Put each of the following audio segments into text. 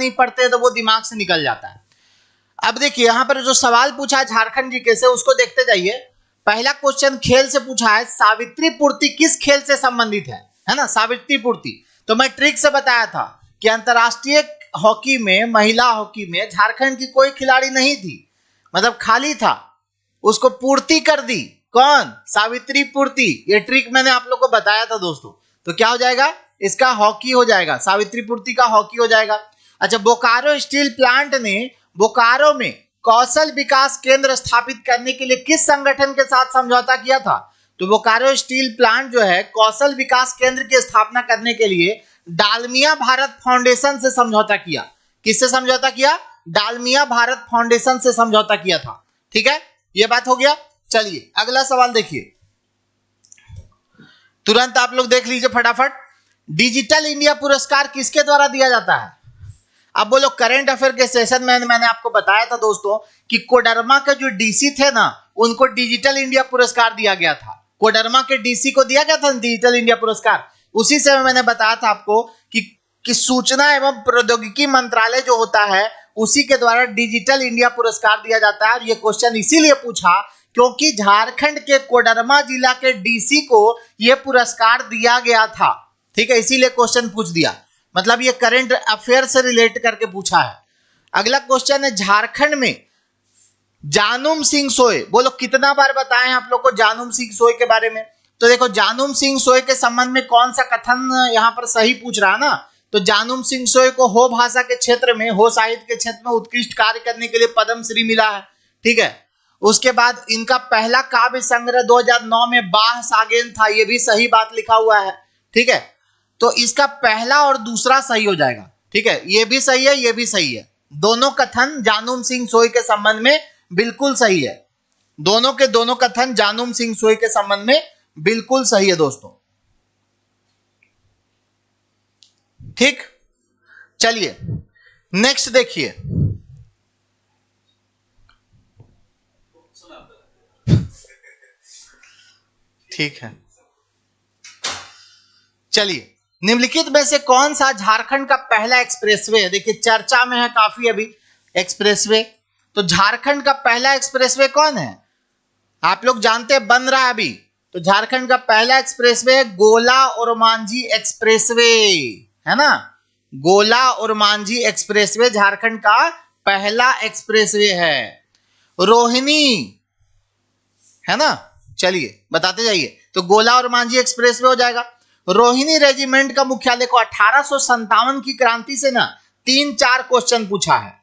नहीं पढ़ते तो वो दिमाग से निकल जाता है। अब देखिए यहाँ पर जो सवाल पूछा है झारखंड जीके से, उसको देखते जाइए। पहला क्वेश्चन खेल से पूछा है, सावित्री पूर्ति किस खेल से संबंधित है ना, सावित्री पूर्ति। तो मैं ट्रिक से बताया था कि अंतरराष्ट्रीय हॉकी में, महिला हॉकी में झारखंड की कोई खिलाड़ी नहीं थी, मतलब खाली था, उसको पूर्ति कर दी। कौन? सावित्री पूर्ति। ये ट्रिक मैंने आप लोग को बताया था दोस्तों। तो क्या हो जाएगा इसका? हॉकी हो जाएगा, सावित्री पूर्ति का हॉकी हो जाएगा। अच्छा, बोकारो स्टील प्लांट ने बोकारो में कौशल विकास केंद्र स्थापित करने के लिए किस संगठन के साथ समझौता किया था? तो बोकारो स्टील प्लांट जो है कौशल विकास केंद्र की स्थापना करने के लिए डालमिया भारत फाउंडेशन से समझौता किया। किससे समझौता किया? डालमिया भारत फाउंडेशन से समझौता किया था। ठीक है, ये बात हो गया। चलिए अगला सवाल देखिए, तुरंत आप लोग देख लीजिए फटाफट। डिजिटल इंडिया पुरस्कार किसके द्वारा दिया जाता है? अब बोलो, करंट अफेयर के सेशन में मैंने आपको बताया था दोस्तों कि कोडरमा के जो डीसी थे ना, उनको डिजिटल इंडिया पुरस्कार दिया गया था। कोडरमा के डीसी को दिया गया था डिजिटल इंडिया पुरस्कार। उसी से मैंने बताया था आपको कि सूचना एवं प्रौद्योगिकी मंत्रालय जो होता है उसी के द्वारा डिजिटल इंडिया पुरस्कार दिया जाता है। और ये क्वेश्चन इसीलिए पूछा क्योंकि झारखंड के कोडरमा जिला के डीसी को यह पुरस्कार दिया गया था। ठीक है, इसीलिए क्वेश्चन पूछ दिया, मतलब ये करंट अफेयर से रिलेट करके पूछा है। अगला क्वेश्चन है, झारखंड में जानुम सिंह सोय, बोलो कितना बार बताएं आप लोग को जानुम सिंह सोय के बारे में? तो देखो, जानुम सिंह सोय के संबंध में कौन सा कथन यहां पर सही पूछ रहा है ना। तो जानुम सिंह सोय को हो भाषा के क्षेत्र में, हो साहित्य के क्षेत्र में उत्कृष्ट कार्य करने के लिए पद्म श्री मिला है। ठीक है, उसके बाद इनका पहला काव्य संग्रह 2009 में बाह सागेन था, ये भी सही बात लिखा हुआ है। ठीक है, तो इसका पहला और दूसरा सही हो जाएगा। ठीक है, ये भी सही है, ये भी सही है। दोनों कथन जानुम सिंह सोय के संबंध में बिल्कुल सही है। दोनों के दोनों कथन जानुम सिंह सोय के संबंध में बिल्कुल सही है दोस्तों। ठीक, चलिए नेक्स्ट देखिए। ठीक है, चलिए, निम्नलिखित में से कौन सा झारखंड का पहला एक्सप्रेसवे है? देखिए चर्चा में है काफी अभी एक्सप्रेसवे। तो झारखंड का पहला एक्सप्रेसवे कौन है? आप लोग जानते हैं, बन रहा है अभी। तो झारखंड का पहला एक्सप्रेसवे है गोला और मांझी एक्सप्रेसवे, है ना। गोला और मांझी एक्सप्रेसवे झारखंड का पहला एक्सप्रेसवे है। रोहिणी, है ना। चलिए बताते जाइए। तो गोला और मांझी एक्सप्रेसवे हो जाएगा। रोहिणी रेजिमेंट का मुख्यालय को 1857 की क्रांति से ना 3-4 क्वेश्चन पूछा है।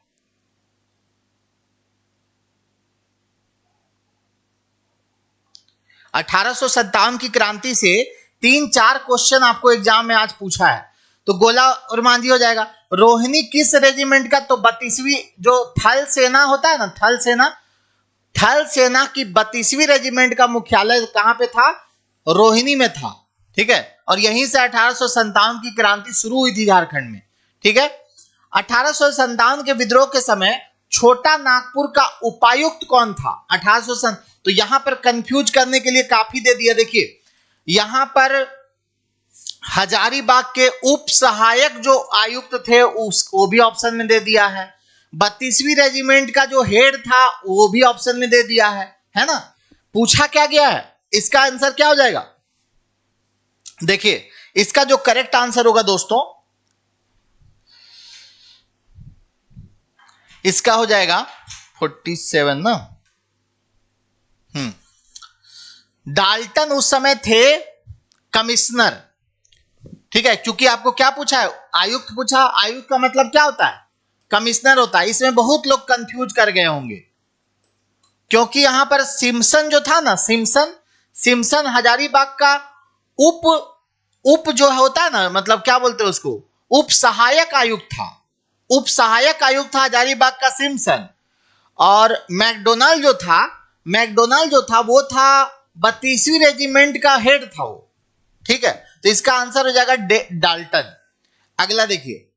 की क्रांति से 3-4 क्वेश्चन आपको एग्जाम में आज पूछा है। तो गोला और मांझी हो जाएगा। रोहिणी किस रेजिमेंट का? तो 32वीं जो थल सेना होता है ना, थल सेना की 32वीं रेजिमेंट का मुख्यालय कहां पे था? रोहिणी में था। ठीक है, और यहीं से 1857 की क्रांति शुरू हुई थी झारखंड में। ठीक है, 1857 के विद्रोह के समय छोटा नागपुर का उपायुक्त कौन था? 1857। तो यहां पर कंफ्यूज करने के लिए काफी दे दिया। देखिए यहां पर हजारीबाग के उप सहायक जो आयुक्त थे उसको भी ऑप्शन में दे दिया है। 32वीं रेजिमेंट का जो हेड था वो भी ऑप्शन में दे दिया है ना। पूछा क्या गया है, इसका आंसर क्या हो जाएगा? देखिए इसका जो करेक्ट आंसर होगा दोस्तों, इसका हो जाएगा 47 ना। डाल्टन उस समय थे कमिश्नर। ठीक है, क्योंकि आपको क्या पूछा है? आयुक्त पूछा। आयुक्त का मतलब क्या होता है? कमिश्नर होता है। इसमें बहुत लोग कंफ्यूज कर गए होंगे क्योंकि यहां पर सिम्सन जो था ना, सिम्सन हजारीबाग का उप जो होता है ना, मतलब क्या बोलते हैं उसको, उप सहायक आयुक्त था। उप सहायक आयुक्त था हजारीबाग का सिम्सन। और मैकडोनाल्ड जो था वो था 32वीं रेजिमेंट का हेड था वो। ठीक है, तो इसका आंसर हो जाएगा डाल्टन। अगला देखिए,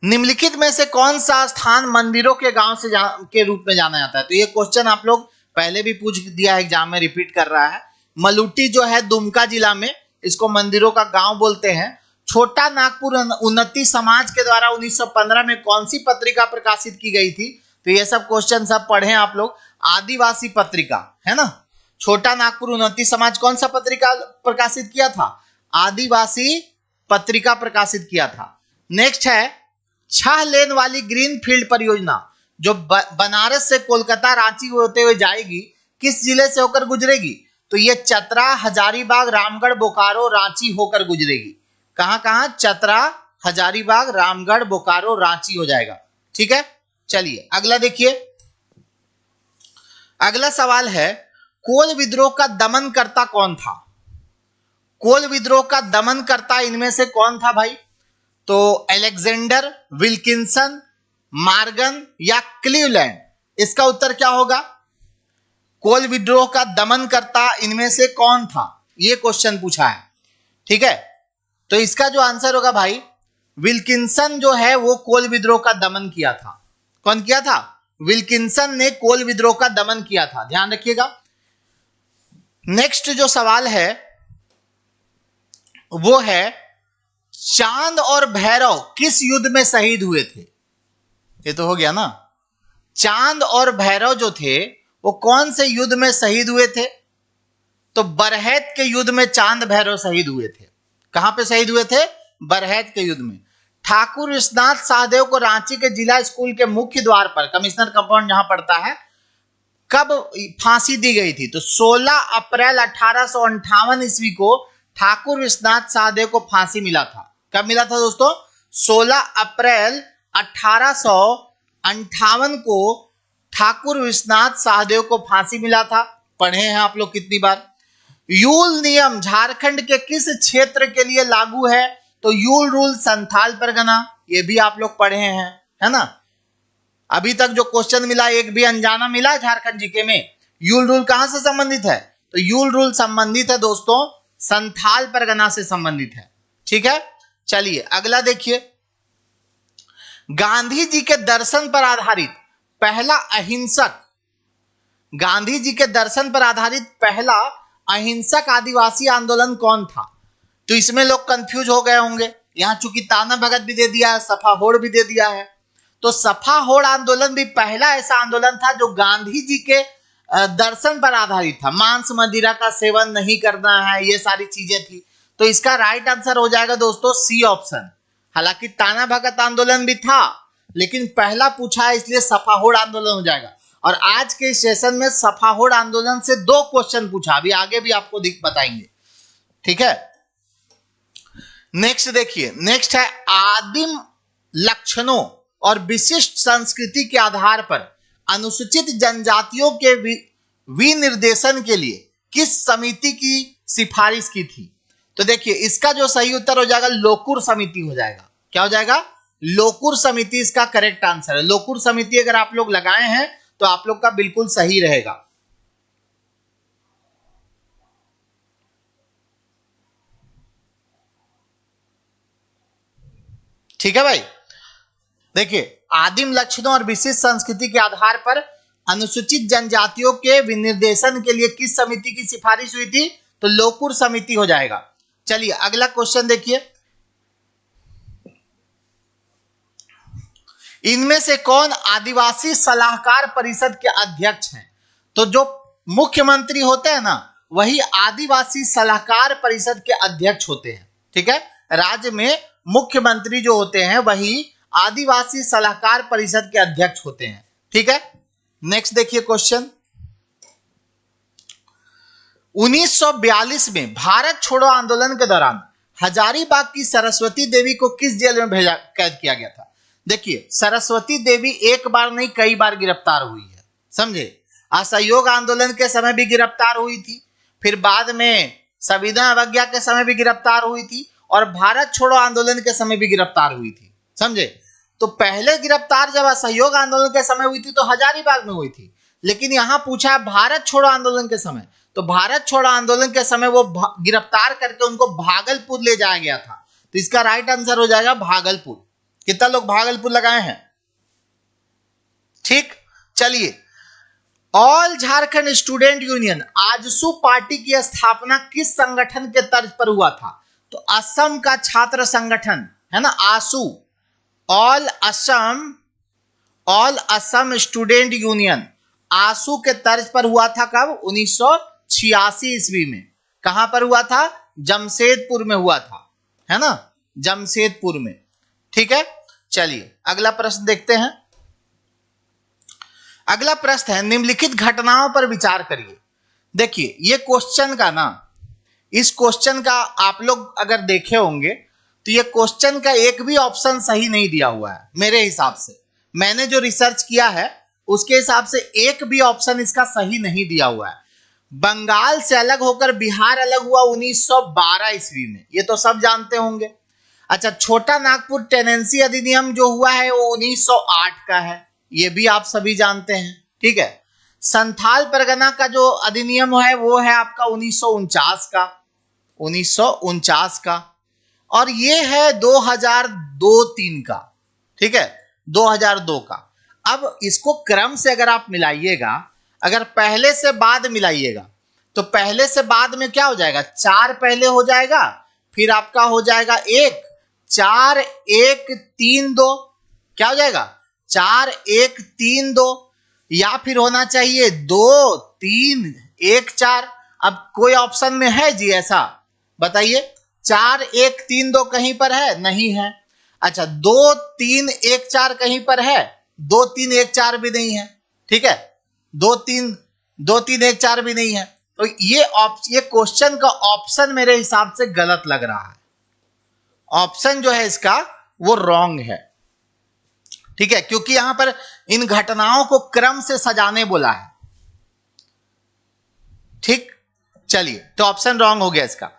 निम्नलिखित में से कौन सा स्थान मंदिरों के गांव से के रूप में जाना जाता है? तो ये क्वेश्चन आप लोग पहले भी पूछ दिया है, एग्जाम में रिपीट कर रहा है। मलूटी जो है दुमका जिला में, इसको मंदिरों का गांव बोलते हैं। छोटा नागपुर उन्नति समाज के द्वारा 1915 में कौन सी पत्रिका प्रकाशित की गई थी? तो ये सब क्वेश्चन सब पढ़े आप लोग। आदिवासी पत्रिका है ना। छोटा नागपुर उन्नति समाज कौन सा पत्रिका प्रकाशित किया था? आदिवासी पत्रिका प्रकाशित किया था। नेक्स्ट है 6 लेन वाली ग्रीनफील्ड परियोजना जो बनारस से कोलकाता रांची होते हुए जाएगी, किस जिले से होकर गुजरेगी? तो ये चतरा, हजारीबाग, रामगढ़, बोकारो, रांची होकर गुजरेगी। कहां कहां? चतरा, हजारीबाग, रामगढ़, बोकारो, रांची हो जाएगा। ठीक है, चलिए अगला देखिए। अगला सवाल है कोल विद्रोह का दमनकर्ता कौन था? कोल विद्रोह का दमनकर्ता इनमें से कौन था भाई? तो अलेक्जेंडर, विल्किंसन, मार्गन या क्लीवलैंड? इसका उत्तर क्या होगा? कोल विद्रोह का दमनकर्ता इनमें से कौन था? यह क्वेश्चन पूछा है। ठीक है, तो इसका जो आंसर होगा भाई, विल्किंसन जो है वो कोल विद्रोह का दमन किया था। कौन किया था? विल्किंसन ने कोल विद्रोह का दमन किया था, ध्यान रखिएगा। नेक्स्ट जो सवाल है वो है चांद और भैरव किस युद्ध में शहीद हुए थे? ये तो हो गया ना। चांद और भैरव जो थे वो कौन से युद्ध में शहीद हुए थे? तो बरहैत के युद्ध में चांद भैरव शहीद हुए थे। कहां पे शहीद हुए थे? बरहैत के युद्ध में। ठाकुर विश्वनाथ शाहदेव को रांची के जिला स्कूल के मुख्य द्वार पर, कमिश्नर कंपाउंड जहां पड़ता है, कब फांसी दी गई थी? तो 16 अप्रैल 1858 ईस्वी को ठाकुर विश्वनाथ शाहदेव को फांसी मिला था। कब मिला था दोस्तों? 16 अप्रैल 1858 को ठाकुर विश्वनाथ शाहदेव को फांसी मिला था। पढ़े हैं आप लोग कितनी बार। यूल नियम झारखंड के किस क्षेत्र के लिए लागू है? तो यूल रूल संथाल परगना, ये भी आप लोग पढ़े हैं, है ना। अभी तक जो क्वेश्चन मिला एक भी अनजाना मिला झारखंड जीके में। यूल रूल कहां से संबंधित है? तो यूल रूल संबंधित है दोस्तों संथाल परगना से संबंधित है। ठीक है, चलिए अगला देखिए। गांधी जी के दर्शन पर आधारित पहला अहिंसक, गांधी जी के दर्शन पर आधारित पहला अहिंसक आदिवासी आंदोलन कौन था? तो इसमें लोग कंफ्यूज हो गए होंगे। यहां चूंकि ताना भगत भी दे दिया है, सफा होड़ भी दे दिया है, तो सफा होड़ आंदोलन भी पहला ऐसा आंदोलन था जो गांधी जी के दर्शन पर आधारित था। मांस मदिरा का सेवन नहीं करना है, ये सारी चीजें थी। तो इसका राइट आंसर हो जाएगा दोस्तों सी ऑप्शन। हालांकि ताना भगत आंदोलन भी था, लेकिन पहला पूछा है इसलिए सफा होड़ आंदोलन हो जाएगा। और आज के सेशन में सफा होड़ आंदोलन से 2 क्वेश्चन पूछा, अभी आगे भी आपको बताएंगे। ठीक है, नेक्स्ट देखिए। नेक्स्ट है आदिम लक्षणों और विशिष्ट संस्कृति के आधार पर अनुसूचित जनजातियों के विनिर्देशन के लिए किस समिति की सिफारिश की थी? तो देखिए इसका जो सही उत्तर हो जाएगा लोकुर समिति हो जाएगा। क्या हो जाएगा? लोकुर समिति इसका करेक्ट आंसर है। लोकुर समिति अगर आप लोग लगाए हैं तो आप लोग का बिल्कुल सही रहेगा। ठीक है भाई, देखिए आदिम लक्षणों और विशिष्ट संस्कृति के आधार पर अनुसूचित जनजातियों के विनिर्देशन के लिए किस समिति की सिफारिश हुई थी? तो लोकुर समिति हो जाएगा। चलिए अगला क्वेश्चन देखिए। इनमें से कौन आदिवासी सलाहकार परिषद के अध्यक्ष हैं? तो जो मुख्यमंत्री होते हैं ना, वही आदिवासी सलाहकार परिषद के अध्यक्ष होते हैं। ठीक है, राज्य में मुख्यमंत्री जो होते हैं वही आदिवासी सलाहकार परिषद के अध्यक्ष होते हैं। ठीक है, नेक्स्ट देखिए क्वेश्चन। 1942 में भारत छोड़ो आंदोलन के दौरान हजारीबाग की सरस्वती देवी को किस जेल में कैद किया गया था? देखिए सरस्वती देवी एक बार नहीं कई बार गिरफ्तार हुई है, समझे। असहयोग आंदोलन के समय भी गिरफ्तार हुई थी, फिर बाद में संविदा अवज्ञा के समय भी गिरफ्तार हुई थी, और भारत छोड़ो आंदोलन के समय भी गिरफ्तार हुई थी, समझे। तो पहले गिरफ्तार जब असहयोग आंदोलन के समय हुई थी तो हजारीबाग में हुई थी, लेकिन यहां पूछा है भारत छोड़ो आंदोलन के समय, तो भारत छोड़ो आंदोलन के समय वो गिरफ्तार करके उनको भागलपुर ले जाया गया था। तो इसका राइट आंसर हो जाएगा भागलपुर। कितना लोग भागलपुर लगाए हैं? ठीक, चलिए। All Jharkhand student union AJSU party की स्थापना किस संगठन के तर्ज पर हुआ था? तो असम का छात्र संगठन है ना, आसू, ऑल असम स्टूडेंट यूनियन, आसू के तर्ज पर हुआ था कब? 1986 ईस्वी में। कहां पर हुआ था? जमशेदपुर में हुआ था, है ना, जमशेदपुर में। ठीक है, चलिए अगला प्रश्न देखते हैं। अगला प्रश्न है, निम्नलिखित घटनाओं पर विचार करिए। देखिए ये क्वेश्चन का ना, इस क्वेश्चन का आप लोग अगर देखे होंगे तो ये क्वेश्चन का एक भी ऑप्शन सही नहीं दिया हुआ है मेरे हिसाब से। मैंने जो रिसर्च किया है उसके हिसाब से एक भी ऑप्शन इसका सही नहीं दिया हुआ है। बंगाल से अलग होकर बिहार अलग हुआ 1912 ईस्वी में, ये तो सब जानते होंगे। अच्छा, छोटा नागपुर टेनेंसी अधिनियम जो हुआ है वो 1908 का है, ये भी आप सभी जानते हैं। ठीक है, संथाल परगना का जो अधिनियम है वो है आपका 1949 का, और ये है 2002-3 का। ठीक है, 2002 का। अब इसको क्रम से अगर आप मिलाइएगा, अगर पहले से बाद मिलाइएगा तो पहले से बाद में क्या हो जाएगा? 4 पहले हो जाएगा, फिर आपका हो जाएगा 1, 4, 1, 3, 2, क्या हो जाएगा? 4, 1, 3, 2, या फिर होना चाहिए 2, 3, 1, 4। अब कोई ऑप्शन में है जी ऐसा? बताइए, 4, 1, 3, 2 कहीं पर है? नहीं है। अच्छा, 2, 3, 1, 4 कहीं पर है? 2, 3, 1, 4 भी नहीं है। ठीक है, 2, 3, 1, 4 भी नहीं है। तो ये क्वेश्चन का ऑप्शन मेरे हिसाब से गलत लग रहा है। ऑप्शन जो है इसका वो रॉन्ग है। ठीक है, क्योंकि यहां पर इन घटनाओं को क्रम से सजाने बोला है। ठीक, चलिए तो ऑप्शन रॉन्ग हो गया इसका।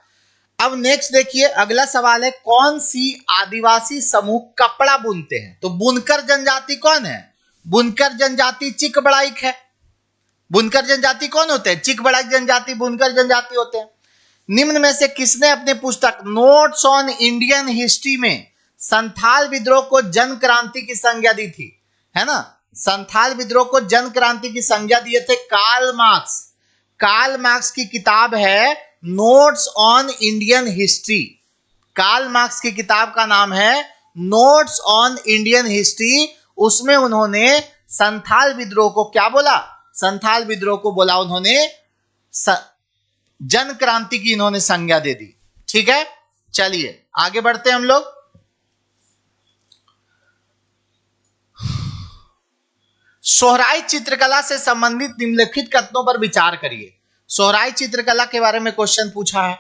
अब नेक्स्ट देखिए, अगला सवाल है, कौन सी आदिवासी समूह कपड़ा बुनते हैं? तो बुनकर जनजाति कौन है? बुनकर जनजाति चिक बड़ाइक है। बुनकर जनजाति कौन होते हैं? चिक बड़ाइक जनजाति बुनकर जनजाति होते हैं। निम्न में से किसने अपनी पुस्तक नोट्स ऑन इंडियन हिस्ट्री में संथाल विद्रोह को जन क्रांति की संज्ञा दी थी? है ना, संथाल विद्रोह को जन क्रांति की संज्ञा दिए थे कार्ल मार्क्स। कार्ल मार्क्स की किताब है notes on Indian history. Karl Marx की किताब का नाम है नोट्स ऑन इंडियन हिस्ट्री। उसमें उन्होंने संथाल विद्रोह को क्या बोला? संथाल विद्रोह को बोला उन्होंने जन क्रांति की इन्होंने संज्ञा दे दी। ठीक है, चलिए आगे बढ़ते हैं हम लोग। सोहराई चित्रकला से संबंधित निम्नलिखित कथनों पर विचार करिए। सोहराई चित्रकला के बारे में क्वेश्चन पूछा है।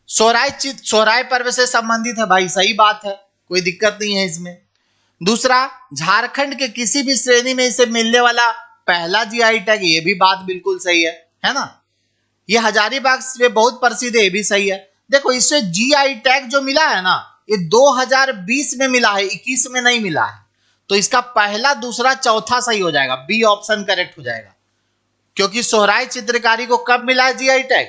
सोहराई पर्व से संबंधित है भाई, सही बात है, कोई दिक्कत नहीं है इसमें। दूसरा, झारखंड के किसी भी श्रेणी में इसे मिलने वाला पहला जीआई टैग, ये भी बात बिल्कुल सही है ना। ये हजारीबाग में बहुत प्रसिद्ध है, ये भी सही है। देखो इससे जीआई टैग जो मिला है ना, ये 2020 में मिला है, 21 में नहीं मिला है। तो इसका पहला, दूसरा, चौथा सही हो जाएगा, बी ऑप्शन करेक्ट हो जाएगा। क्योंकि सोहराई चित्रकारी को कब मिला है जीआई टैग?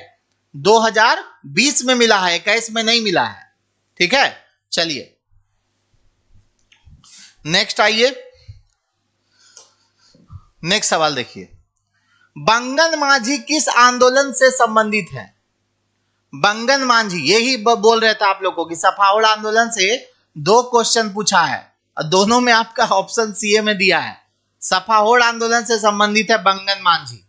2020 में मिला है, 21 में नहीं मिला है। ठीक है, चलिए नेक्स्ट आइए। नेक्स्ट सवाल देखिए, बंगन माझी किस आंदोलन से संबंधित है? बंगन माझी, यही बोल रहे थे आप लोगों को कि सफाउड़ आंदोलन से 2 क्वेश्चन पूछा है और दोनों में आपका ऑप्शन सीए में दिया है। सफाउड़ आंदोलन से संबंधित है बंगन माझी।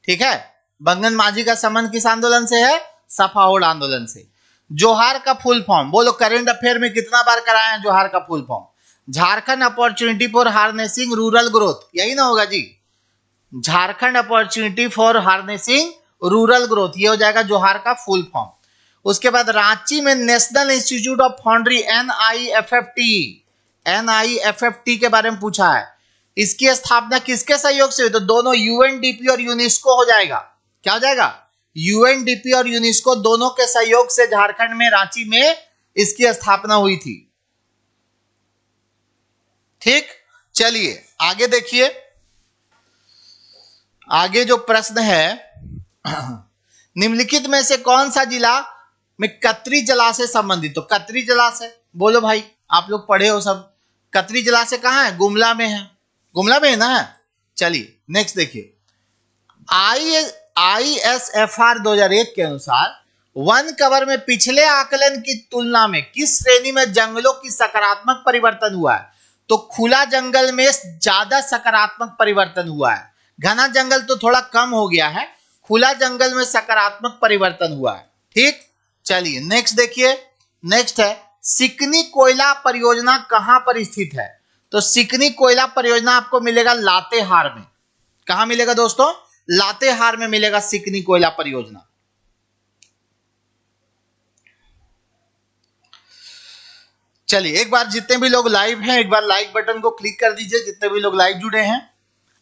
ठीक है, बंगन माझी का संबंध किस आंदोलन से है? सफाउड़ आंदोलन से। जोहार का फुल फॉर्म बोलो, करंट अफेयर में कितना बार कराया है जोहार का full form? Jharkhand opportunity for harnessing rural growth, यही ना होगा जी? Jharkhand opportunity for harnessing rural growth, ये हो जाएगा जोहार का फुल फॉर्म। उसके बाद रांची में national institute of foundry NIFFT के बारे में पूछा है। इसकी स्थापना किसके सहयोग से हुई? तो दोनों यूएनडीपी और यूनेस्को हो जाएगा। क्या हो जाएगा? यूएनडीपी और यूनेस्को दोनों के सहयोग से झारखंड में रांची में इसकी स्थापना हुई थी। ठीक, चलिए आगे देखिए। आगे जो प्रश्न है, निम्नलिखित में से कौन सा जिला में कतरी जलाशय संबंधित? तो कतरी जलाशय बोलो भाई, आप लोग पढ़े हो सब। कतरी जलाशय कहां है? गुमला में है। गुमला में है ना? चलिए नेक्स्ट देखिए। ISFR 2001 के अनुसार वन कवर में पिछले आकलन की तुलना में किस श्रेणी में जंगलों की सकारात्मक परिवर्तन हुआ है? तो खुला जंगल में ज्यादा सकारात्मक परिवर्तन हुआ है, घना जंगल तो थोड़ा कम हो गया है, खुला जंगल में सकारात्मक परिवर्तन हुआ है। ठीक, चलिए नेक्स्ट देखिए। नेक्स्ट है सिकनी कोयला परियोजना कहां पर स्थित है? तो सिकनी कोयला परियोजना आपको मिलेगा लातेहार में। कहां मिलेगा दोस्तों? लातेहार में मिलेगा सिकनी कोयला परियोजना। चलिए एक बार जितने भी लोग लाइव हैं एक बार लाइक बटन को क्लिक कर दीजिए, जितने भी लोग लाइव जुड़े हैं।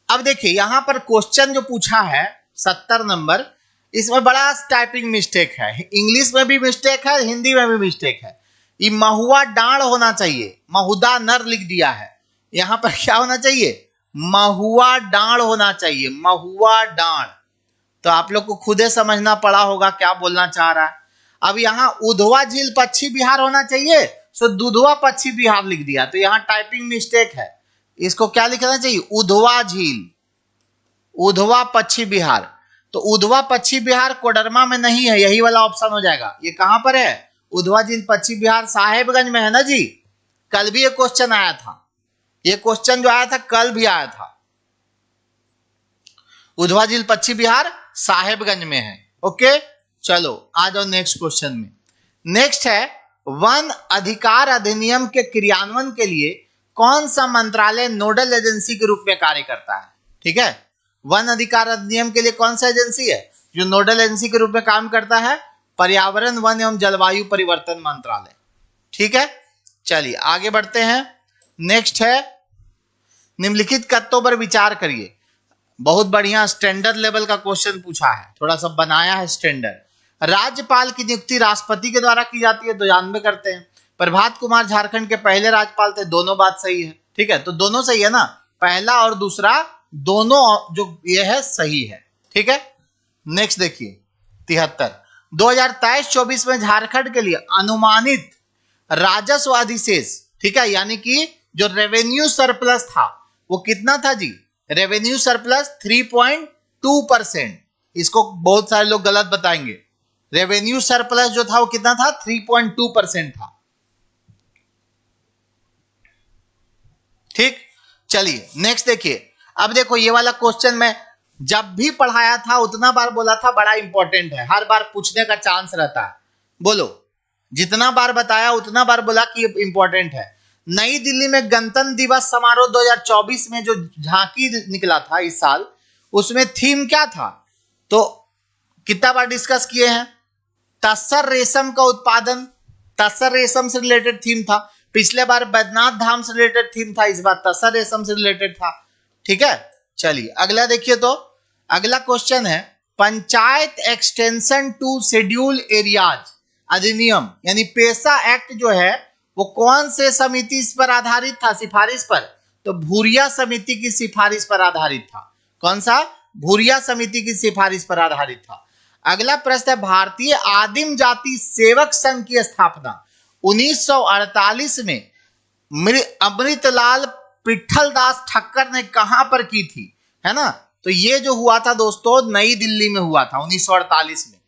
अब देखिए यहां पर क्वेश्चन जो पूछा है 70 नंबर, इसमें बड़ा टाइपिंग मिस्टेक है, इंग्लिश में भी मिस्टेक है, हिंदी में भी मिस्टेक है। ये महुआ डांड होना चाहिए, महुदा नर लिख दिया है, यहां पर क्या होना चाहिए? महुआ डांड होना चाहिए, महुआ डांड। तो आप लोग को खुद ही समझना पड़ा होगा क्या बोलना चाह रहा है। अब यहाँ उधवा झील पश्चिम बिहार होना चाहिए, सो दुधवा पश्चिम बिहार लिख दिया, तो यहाँ टाइपिंग मिस्टेक है। इसको क्या लिखना चाहिए? उधवा झील, उधवा पश्चिम बिहार। तो उधवा पश्चिम बिहार कोडरमा में नहीं है, यही वाला ऑप्शन हो जाएगा। ये कहां पर है? उधवा झील पश्चिम बिहार साहेबगंज में है ना जी। कल भी ये क्वेश्चन आया था, ये क्वेश्चन जो आया था कल भी आया था। उधवा झील पश्चिम बिहार साहेबगंज में है। ओके, चलो आ जाओ नेक्स्ट क्वेश्चन में। नेक्स्ट है वन अधिकार अधिनियम के क्रियान्वयन के लिए कौन सा मंत्रालय नोडल एजेंसी के रूप में कार्य करता है? ठीक है, वन अधिकार अधिनियम के लिए कौन सा एजेंसी है जो नोडल एजेंसी के रूप में काम करता है? पर्यावरण वन एवं जलवायु परिवर्तन मंत्रालय। ठीक है, चलिए आगे बढ़ते हैं। नेक्स्ट है निम्नलिखित तत्वों पर विचार करिए। बहुत बढ़िया स्टैंडर्ड लेवल का क्वेश्चन पूछा है, थोड़ा सा बनाया है स्टैंडर्ड। राज्यपाल की नियुक्ति राष्ट्रपति के द्वारा की जाती है, 92 करते हैं। प्रभात कुमार झारखंड के पहले राज्यपाल थे, दोनों बात सही है। ठीक है, तो दोनों सही है ना, पहला और दूसरा दोनों जो ये है सही है। ठीक है, नेक्स्ट देखिए 73 2023-24 में झारखंड के लिए अनुमानित राजस्व अधिशेष, ठीक है, यानी कि जो रेवेन्यू सरप्लस था वो कितना था जी? Revenue surplus 3.2%। इसको बहुत सारे लोग गलत बताएंगे। रेवेन्यू सरप्लस जो था वो कितना था? 3.2% था। ठीक, चलिए नेक्स्ट देखिए। अब देखो ये वाला क्वेश्चन मैं जब भी पढ़ाया था उतना बार बोला था, बड़ा इंपॉर्टेंट है, हर बार पूछने का चांस रहता है। बोलो, जितना बार बताया उतना बार बोला कि इंपॉर्टेंट है। नई दिल्ली में गणतंत्र दिवस समारोह 2024 में जो झांकी निकला था इस साल, उसमें थीम क्या था? तो कितना बार डिस्कस किए हैं? तसर रेशम का उत्पादन, तसर रेशम से रिलेटेड थीम था। पिछले बार बैद्यनाथ धाम से रिलेटेड थीम था, इस बार तसर रेशम से रिलेटेड था। ठीक है, चलिए अगला देखिए। तो अगला क्वेश्चन है panchayat extension to schedule areas अधिनियम यानी पेशा एक्ट जो है वो कौन से समिति इस पर आधारित था? सिफारिश पर। तो भूरिया समिति की सिफारिश पर आधारित था। कौन सा? भूरिया समिति की सिफारिश पर आधारित था। अगला प्रश्न है भारतीय आदिम जाति सेवक संघ की स्थापना 1948 में अमृतलाल पिट्ठलदास ठक्कर ने कहां पर की थी? है ना, तो ये जो हुआ था दोस्तों नई दिल्ली में हुआ था 1948 में।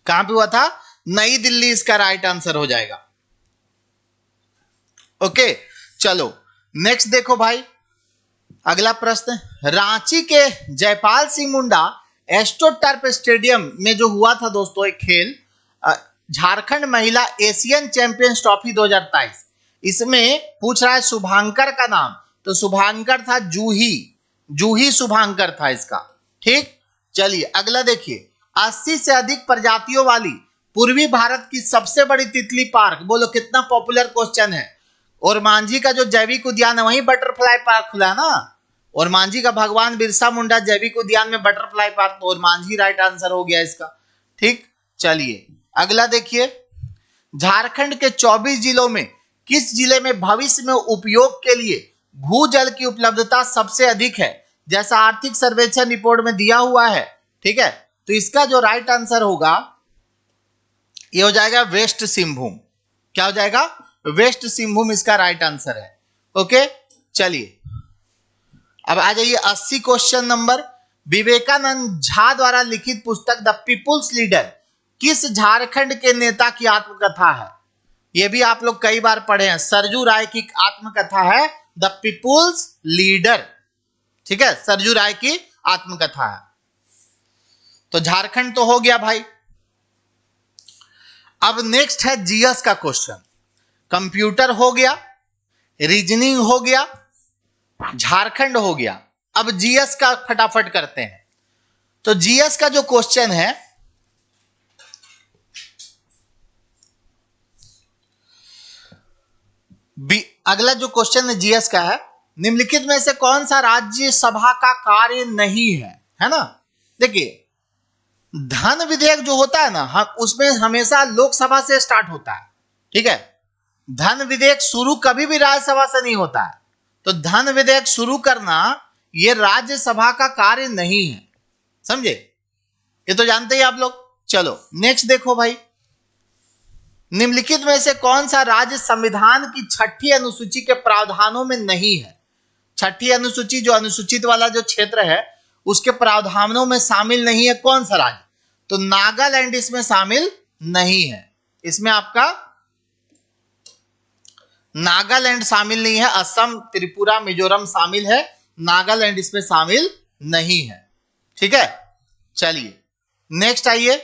कहां पे हुआ था? नई दिल्ली इसका राइट आंसर हो जाएगा। ओके, चलो नेक्स्ट देखो भाई। अगला प्रश्न, रांची के जयपाल सिंह मुंडा एस्ट्रोटर्फ स्टेडियम में जो हुआ था दोस्तों एक खेल, झारखंड महिला एशियन चैंपियंस ट्रॉफी 2023, इसमें पूछ रहा है शुभांकर का नाम। तो शुभांकर था जूही, जूही शुभांकर था इसका। ठीक, चलिए अगला देखिए। 80 से अधिक प्रजातियों वाली पूर्वी भारत की सबसे बड़ी तितली पार्क, बोलो कितना पॉपुलर क्वेश्चन है। और मांझी का जो जैविक उद्यान है वहीं बटरफ्लाई पार्क खुला है ना, और मांझी का भगवान बिरसा मुंडा जैविक उद्यान में बटरफ्लाई पार्क, और मांझी राइट आंसर हो गया इसका। ठीक, चलिए अगला देखिए। झारखंड के 24 जिलों में किस जिले में भविष्य में उपयोग के लिए भूजल की उपलब्धता सबसे अधिक है? जैसा आर्थिक सर्वेक्षण रिपोर्ट में दिया हुआ है। ठीक है, तो इसका जो राइट आंसर होगा ये हो जाएगा वेस्ट सिंहभूम। क्या हो जाएगा? वेस्ट सिंहभूम इसका राइट आंसर है। ओके, चलिए अब आ जाइए 80 क्वेश्चन नंबर। विवेकानंद झा द्वारा लिखित पुस्तक द पीपुल्स लीडर किस झारखंड के नेता की आत्मकथा है? यह भी आप लोग कई बार पढ़े हैं। सरजू राय की आत्मकथा है द पीपुल्स लीडर। ठीक है, सरजू राय की आत्मकथा है। तो झारखंड तो हो गया भाई। अब नेक्स्ट है जीएस का क्वेश्चन। कंप्यूटर हो गया, रीजनिंग हो गया, झारखंड हो गया। अब जीएस का फटाफट करते हैं। तो जीएस का जो क्वेश्चन है, अगला जो क्वेश्चन है जीएस का है, निम्नलिखित में से कौन सा राज्यसभा का कार्य नहीं है ना? देखिए, धन विधेयक जो होता है ना, उसमें हमेशा लोकसभा से स्टार्ट होता है। ठीक है, धन विधेयक शुरू कभी भी राज्यसभा से नहीं होता है। तो धन विधेयक शुरू करना यह राज्यसभा का कार्य नहीं है, समझे? ये तो जानते ही आप लोग। चलो नेक्स्ट देखो भाई, निम्नलिखित में से कौन सा राज्य संविधान की 6ठी अनुसूची के प्रावधानों में नहीं है? 6ठी अनुसूची, जो अनुसूचित वाला जो क्षेत्र है, उसके प्रावधानों में शामिल नहीं है। कौन सा राज्य? तो नागालैंड इसमें शामिल नहीं है। इसमें आपका नागालैंड शामिल नहीं है। असम, त्रिपुरा, मिजोरम शामिल है, नागालैंड इसमें शामिल नहीं है। ठीक है, चलिए नेक्स्ट आइए।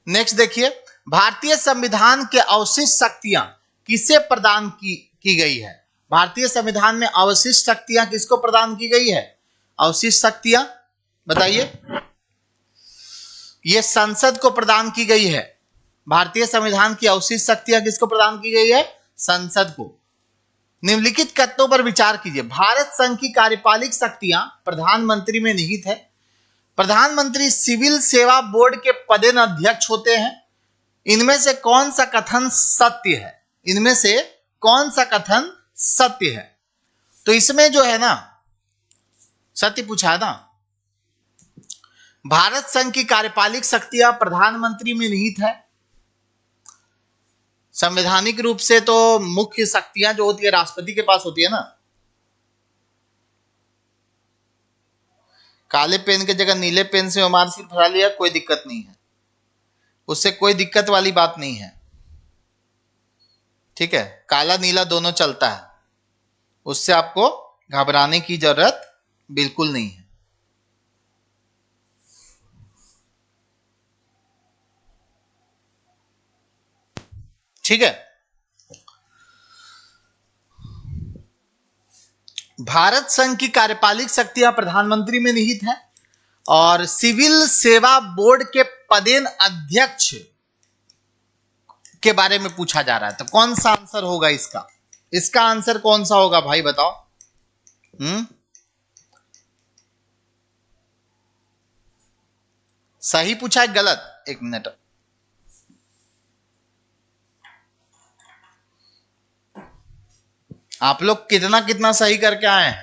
नेक्स्ट देखिए, भारतीय संविधान के अवशिष्ट शक्तियां किसे प्रदान की गई है? भारतीय संविधान में अवशिष्ट शक्तियां किसको प्रदान की गई है? अवशिष्ट शक्तियां बताइए। यह संसद को प्रदान की गई है। भारतीय संविधान की अवशिष्ट शक्तियां किसको प्रदान की गई है? संसद को। निम्नलिखित कथनों पर विचार कीजिए। भारत संघ की कार्यपालिक शक्तियां प्रधानमंत्री में निहित है। प्रधानमंत्री सिविल सेवा बोर्ड के पदेन अध्यक्ष होते हैं। इनमें से कौन सा कथन सत्य है? इनमें से कौन सा कथन सत्य है? तो इसमें जो है ना, सत्य पूछा ना, भारत संघ की कार्यपालिक शक्तियां प्रधानमंत्री में निहित है। संवैधानिक रूप से तो मुख्य शक्तियां जो होती है राष्ट्रपति के पास होती है ना। काले पेन की जगह नीले पेन से मार्कशीट भरा लिया, कोई दिक्कत नहीं है, उससे कोई दिक्कत वाली बात नहीं है। ठीक है, काला नीला दोनों चलता है, उससे आपको घबराने की जरूरत बिल्कुल नहीं है। ठीक है, भारत संघ की कार्यपालिक शक्तियां प्रधानमंत्री में निहित है और सिविल सेवा बोर्ड के पदेन अध्यक्ष के बारे में पूछा जा रहा है। तो कौन सा आंसर होगा इसका? इसका आंसर कौन सा होगा भाई बताओ? सही पूछा है गलत? एक मिनट, आप लोग कितना कितना सही करके आए हैं?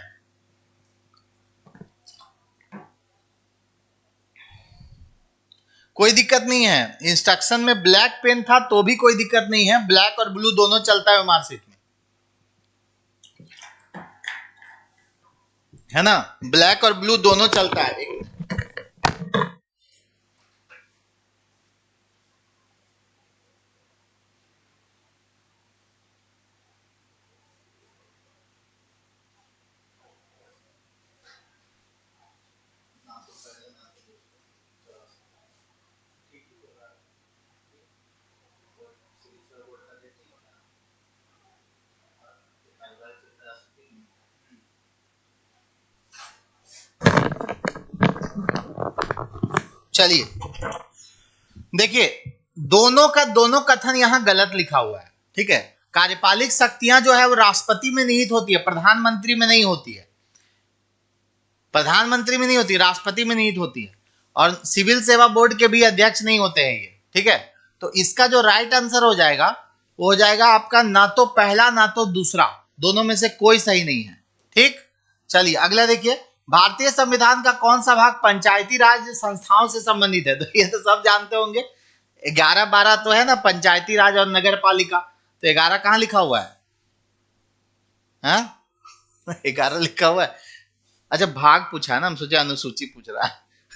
कोई दिक्कत नहीं है। इंस्ट्रक्शन में ब्लैक पेन था तो भी कोई दिक्कत नहीं है, ब्लैक और ब्लू दोनों चलता है मार्कशीट में, है ना? ब्लैक और ब्लू दोनों चलता है। चलिए देखिए, दोनों का दोनों कथन यहां गलत लिखा हुआ है। ठीक है, कार्यपालिक शक्तियां जो है वो राष्ट्रपति में निहित होती है, प्रधानमंत्री में नहीं होती है। प्रधानमंत्री में नहीं होती, राष्ट्रपति में निहित होती है। और सिविल सेवा बोर्ड के भी अध्यक्ष नहीं होते हैं ये। ठीक है, तो इसका जो राइट आंसर हो जाएगा वो हो जाएगा आपका ना तो पहला ना तो दूसरा, दोनों में से कोई सही नहीं है। ठीक, चलिए अगला देखिए, भारतीय संविधान का कौन सा भाग पंचायती राज संस्थाओं से संबंधित है? तो ये तो सब जानते होंगे। 11-12 तो है ना, पंचायती राज और नगर पालिका। तो 11 कहां लिखा हुआ है? 11 लिखा हुआ है। अच्छा, भाग पूछा है ना, हम सोचे अनुसूची पूछ रहा है।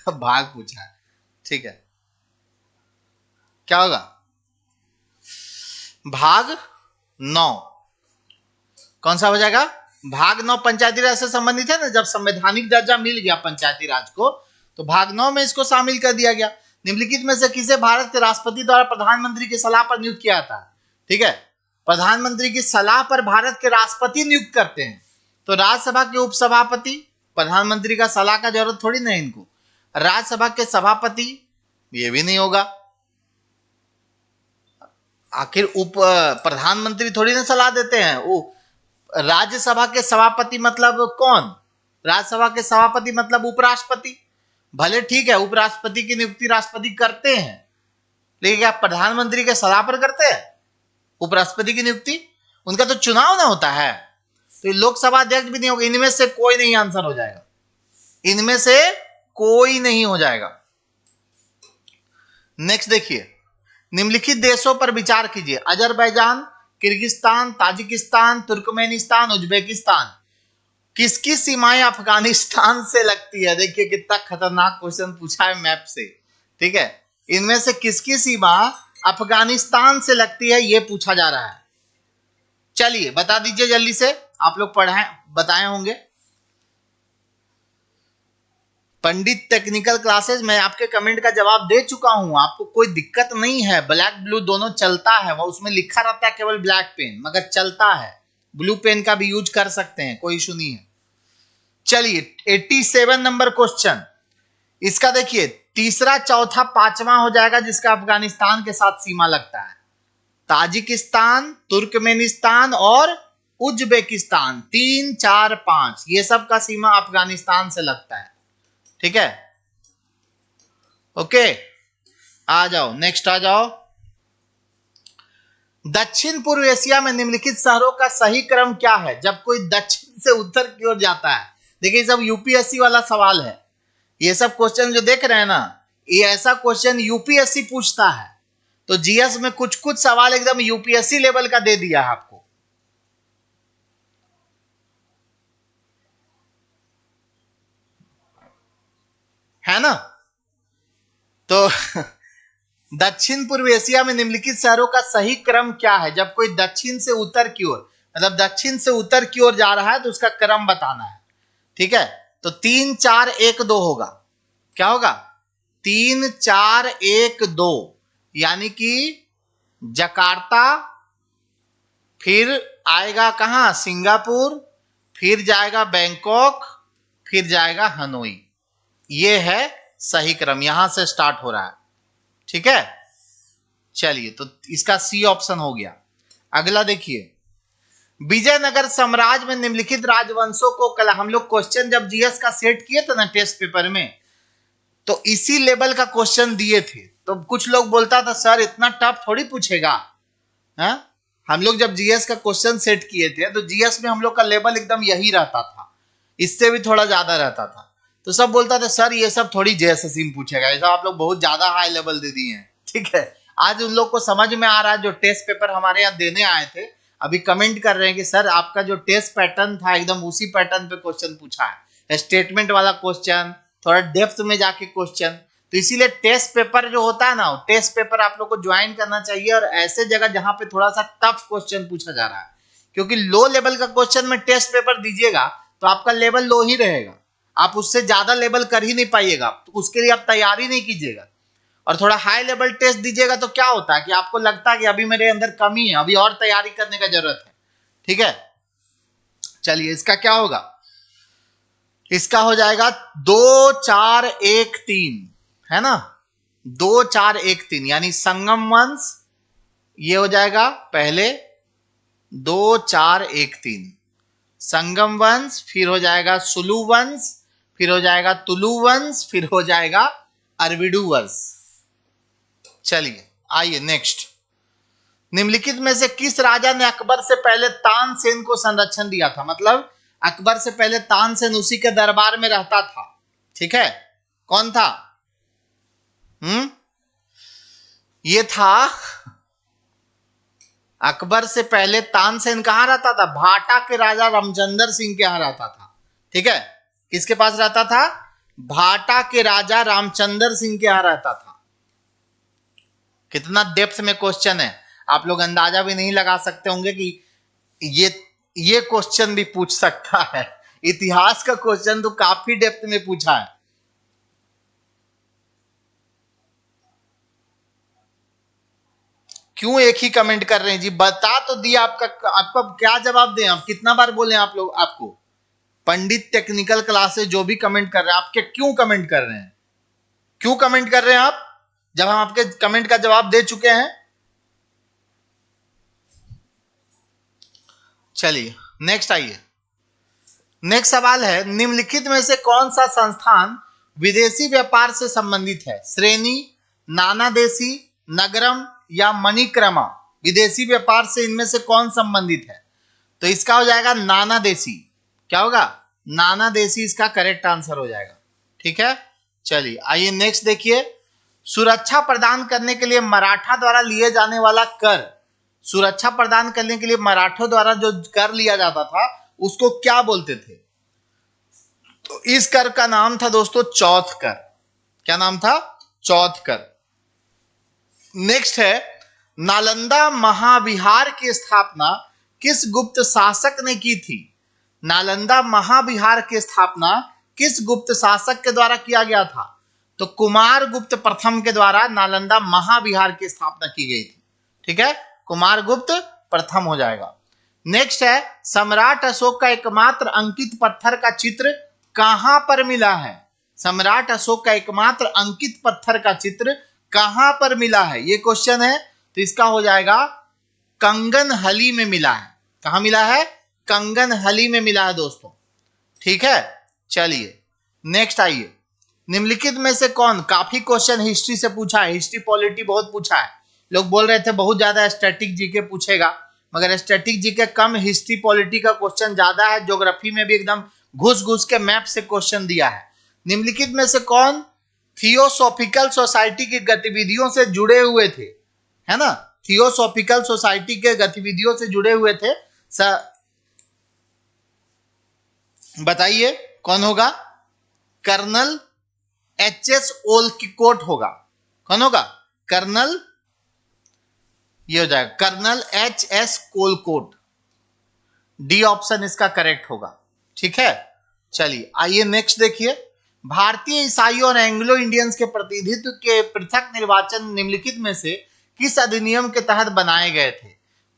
भाग पूछा है, ठीक है, क्या होगा? भाग 9 कौन सा हो जाएगा? भाग 9 पंचायती राज से संबंधित है ना, जब संवैधानिक दर्जा मिल गया पंचायती राज को तो भाग 9 में इसको शामिल कर दिया गया। निम्नलिखित में से किसे भारत के राष्ट्रपति द्वारा प्रधानमंत्री की सलाह पर नियुक्त किया था? ठीक है, प्रधानमंत्री की सलाह पर भारत के राष्ट्रपति नियुक्त करते हैं। तो राज्यसभा के उपसभापति, प्रधानमंत्री का सलाह का जरूरत थोड़ी ना इनको। राज्यसभा के सभापति, ये भी नहीं होगा, आखिर उप प्रधानमंत्री थोड़ी ना सलाह देते हैं। वो राज्यसभा के सभापति मतलब कौन? राज्यसभा के सभापति मतलब उपराष्ट्रपति। भले ठीक है, उपराष्ट्रपति की नियुक्ति राष्ट्रपति करते हैं, लेकिन क्या प्रधानमंत्री के सलाह पर करते हैं उपराष्ट्रपति की नियुक्ति? उनका तो चुनाव ना होता है। तो लोकसभा अध्यक्ष भी नहीं होगा। इनमें से कोई नहीं आंसर हो जाएगा, इनमें से कोई नहीं हो जाएगा। नेक्स्ट देखिए, निम्नलिखित देशों पर विचार कीजिए। Azerbaijan, Kyrgyzstan, Tajikistan, Turkmenistan, Uzbekistan. किसकी सीमाएं अफगानिस्तान से लगती है? देखिए कितना खतरनाक क्वेश्चन पूछा है मैप से, ठीक है। इनमें से किसकी सीमा अफगानिस्तान से लगती है, यह पूछा जा रहा है। चलिए बता दीजिए जल्दी से, आप लोग पढ़ाए बताए होंगे। पंडित टेक्निकल क्लासेस, मैं आपके कमेंट का जवाब दे चुका हूं, आपको कोई दिक्कत नहीं है। ब्लैक ब्लू दोनों चलता है, वो उसमें लिखा रहता है केवल ब्लैक पेन, मगर चलता है। ब्लू पेन का भी यूज कर सकते हैं, कोई इशू नहीं है। चलिए 87 नंबर क्वेश्चन, इसका देखिए तीसरा, चौथा, पांचवा हो जाएगा जिसका अफगानिस्तान के साथ सीमा लगता है। ताजिकिस्तान, तुर्कमेनिस्तान और उज्बेकिस्तान, 3, 4, 5 ये सब का सीमा अफगानिस्तान से लगता है, ठीक है। ओके, आ जाओ नेक्स्ट, आ जाओ। दक्षिण पूर्व एशिया में निम्नलिखित शहरों का सही क्रम क्या है जब कोई दक्षिण से उत्तर की ओर जाता है? देखिए सब यूपीएससी वाला सवाल है, ये सब क्वेश्चन जो देख रहे हैं ना, ये ऐसा क्वेश्चन यूपीएससी पूछता है। तो जीएस में कुछ कुछ सवाल एकदम यूपीएससी लेवल का दे दिया है आपको, है ना। तो दक्षिण पूर्व एशिया में निम्नलिखित शहरों का सही क्रम क्या है जब कोई दक्षिण से उत्तर की ओर, मतलब दक्षिण से उत्तर की ओर जा रहा है तो उसका क्रम बताना है, ठीक है। तो 3, 4, 1, 2 होगा। क्या होगा? 3, 4, 1, 2, यानी कि जकार्ता, फिर आएगा कहां? सिंगापुर, फिर जाएगा बैंकॉक, फिर जाएगा हनोई। ये है सही क्रम, यहां से स्टार्ट हो रहा है, ठीक है। चलिए तो इसका सी ऑप्शन हो गया। अगला देखिए, विजयनगर साम्राज्य में निम्नलिखित राजवंशों को कला, हम लोग क्वेश्चन जब जीएस का सेट किए थे ना टेस्ट पेपर में, तो इसी लेवल का क्वेश्चन दिए थे। तो कुछ लोग बोलता था सर इतना टफ थोड़ी पूछेगा, है? हम लोग जब जीएस का क्वेश्चन सेट किए थे तो जीएस में हम लोग का लेवल एकदम यही रहता था, इससे भी थोड़ा ज्यादा रहता था। तो सब बोलता था सर ये सब थोड़ी जेएसएससी में पूछेगा, ये सब आप लोग बहुत ज्यादा हाई लेवल दे दिए हैं, ठीक है। आज उन लोग को समझ में आ रहा है, जो टेस्ट पेपर हमारे यहाँ देने आए थे अभी कमेंट कर रहे हैं कि सर आपका जो टेस्ट पैटर्न था एकदम उसी पैटर्न पे क्वेश्चन पूछा है, स्टेटमेंट वाला क्वेश्चन, थोड़ा डेप्थ में जाके क्वेश्चन। तो इसीलिए टेस्ट पेपर जो होता है ना, टेस्ट पेपर आप लोग को ज्वाइन करना चाहिए, और ऐसे जगह जहां पे थोड़ा सा टफ क्वेश्चन पूछा जा रहा है, क्योंकि लो लेवल का क्वेश्चन में टेस्ट पेपर दीजिएगा तो आपका लेवल लो ही रहेगा, आप उससे ज्यादा लेवल कर ही नहीं पाइएगा, तो उसके लिए आप तैयारी नहीं कीजिएगा। और थोड़ा हाई लेवल टेस्ट दीजिएगा तो क्या होता है कि आपको लगता है कि अभी मेरे अंदर कमी है, अभी और तैयारी करने का जरूरत है, ठीक है। चलिए इसका क्या होगा? इसका हो जाएगा 2, 4, 1, 3, है ना। 2, 4, 1, 3 यानी संगम वंश, ये हो जाएगा पहले 2, 4, 1, 3 संगम वंश, फिर हो जाएगा सुलु वंश, फिर हो जाएगा तुलु वंश, फिर हो जाएगा अरविडु वंश। चलिए आइए नेक्स्ट, निम्नलिखित में से किस राजा ने अकबर से पहले तानसेन को संरक्षण दिया था? मतलब अकबर से पहले तानसेन उसी के दरबार में रहता था, ठीक है। कौन था? ये था अकबर से पहले तानसेन कहां रहता था? भाटा के राजा रामचंद्र सिंह के यहां रहता था, ठीक है। किसके पास रहता था? भाटा के राजा रामचंद्र सिंह के यहां रहता था। कितना डेप्थ में क्वेश्चन है, आप लोग अंदाजा भी नहीं लगा सकते होंगे कि ये क्वेश्चन भी पूछ सकता है। इतिहास का क्वेश्चन तो काफी डेप्थ में पूछा है। क्यों एक ही कमेंट कर रहे हैं जी? बता तो दिया, आपका क्या जवाब दें? आप कितना बार बोले आप लोग? आपको पंडित टेक्निकल क्लासेस जो भी कमेंट कर रहे हैं, आपके क्यों कमेंट कर रहे हैं? क्यों कमेंट कर रहे हैं आप, जब हम आपके कमेंट का जवाब दे चुके हैं? चलिए नेक्स्ट आइए। नेक्स्ट सवाल है, निम्नलिखित में से कौन सा संस्थान विदेशी व्यापार से संबंधित है? श्रेणी, नानादेशी, नगरम या मणिक्रमा। विदेशी व्यापार से इनमें से कौन संबंधित है? तो इसका हो जाएगा नानादेशी। क्या होगा? नानादेशी इसका करेक्ट आंसर हो जाएगा। ठीक है, चलिए आइए नेक्स्ट देखिए। सुरक्षा प्रदान करने के लिए मराठा द्वारा लिए जाने वाला कर, सुरक्षा प्रदान करने के लिए मराठों द्वारा जो कर लिया जाता था उसको क्या बोलते थे? तो इस कर का नाम था दोस्तों चौथ कर। क्या नाम था? चौथ कर। नेक्स्ट है, नालंदा महाविहार की स्थापना किस गुप्त शासक ने की थी? नालंदा महाविहार की स्थापना किस गुप्त शासक के द्वारा किया गया था? तो कुमार गुप्त प्रथम के द्वारा नालंदा महाविहार की स्थापना की गई थी। ठीक है, कुमार गुप्त प्रथम हो जाएगा। नेक्स्ट है, सम्राट अशोक का एकमात्र अंकित पत्थर का चित्र कहां पर मिला है? सम्राट अशोक का एकमात्र अंकित पत्थर का चित्र कहां पर मिला है? ये क्वेश्चन है। तो इसका हो जाएगा कंगनहली में मिला है। कहां मिला है? कंगनहली में मिला है दोस्तों। ठीक है, चलिए नेक्स्ट आइए। निम्नलिखित में से कौन, काफी क्वेश्चन हिस्ट्री से पूछा है, हिस्ट्री पॉलिटी बहुत पूछा है। लोग बोल रहे थे बहुत ज्यादा स्टैटिक जीके पूछेगा, मगर स्टैटिक जीके कम, हिस्ट्री पॉलिटी का क्वेश्चन ज्यादा है। ज्योग्राफी में भी एकदम घुस घुस के मैप से क्वेश्चन दिया है। निम्नलिखित में से कौन थियोसॉफिकल सोसाइटी की गतिविधियों से जुड़े हुए थे? है ना, थियोसॉफिकल सोसाइटी के गतिविधियों से जुड़े हुए थे। बताइए कौन होगा? Colonel HS. ओलकिकोट होगा। कौन होगा? कर्नल, ये हो जाएगा कर्नल एच.एस. कोलकोट। डी ऑप्शन इसका करेक्ट होगा। ठीक है, चलिए आइए नेक्स्ट देखिए। भारतीय ईसाइयों और एंग्लो इंडियंस के प्रतिनिधित्व के पृथक निर्वाचन निम्नलिखित में से किस अधिनियम के तहत बनाए गए थे?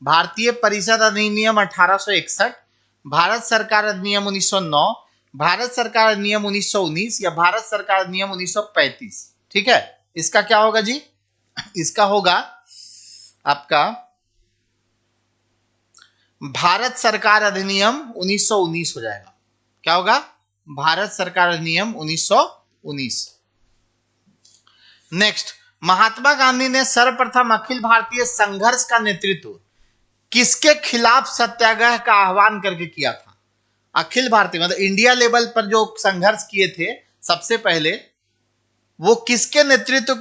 भारतीय परिषद अधिनियम 1861, भारत सरकार अधिनियम 1909, भारत सरकार अधिनियम 1919 या भारत सरकार अधिनियम 1935। ठीक है, इसका क्या होगा जी? इसका होगा आपका भारत सरकार अधिनियम 1919 हो जाएगा। क्या होगा? भारत सरकार अधिनियम 1919। नेक्स्ट, महात्मा गांधी ने सर्वप्रथम अखिल भारतीय संघर्ष का नेतृत्व किसके खिलाफ सत्याग्रह का आह्वान करके किया था? अखिल भारतीय मतलब इंडिया लेवल पर जो संघर्ष किए थे सबसे पहले, वो किसके नेतृत्व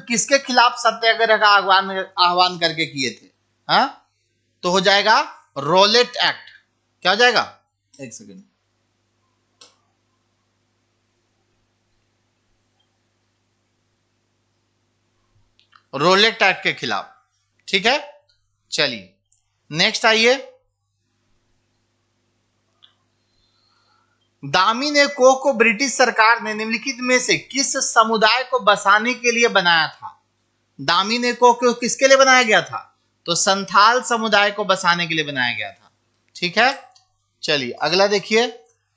किसके खिलाफ सत्याग्रह का आह्वान करके किए थे? हाँ, तो हो जाएगा रोलेट एक्ट। क्या हो जाएगा? एक सेकेंड, रोलेट एक्ट के खिलाफ। ठीक है, चलिए नेक्स्ट आइए। दामिनेको को ब्रिटिश सरकार ने निम्नलिखित में से किस समुदाय को बसाने के लिए बनाया था? दामिनेको को किसके लिए बनाया गया था? तो संथाल समुदाय को बसाने के लिए बनाया गया था। ठीक है, चलिए अगला देखिए।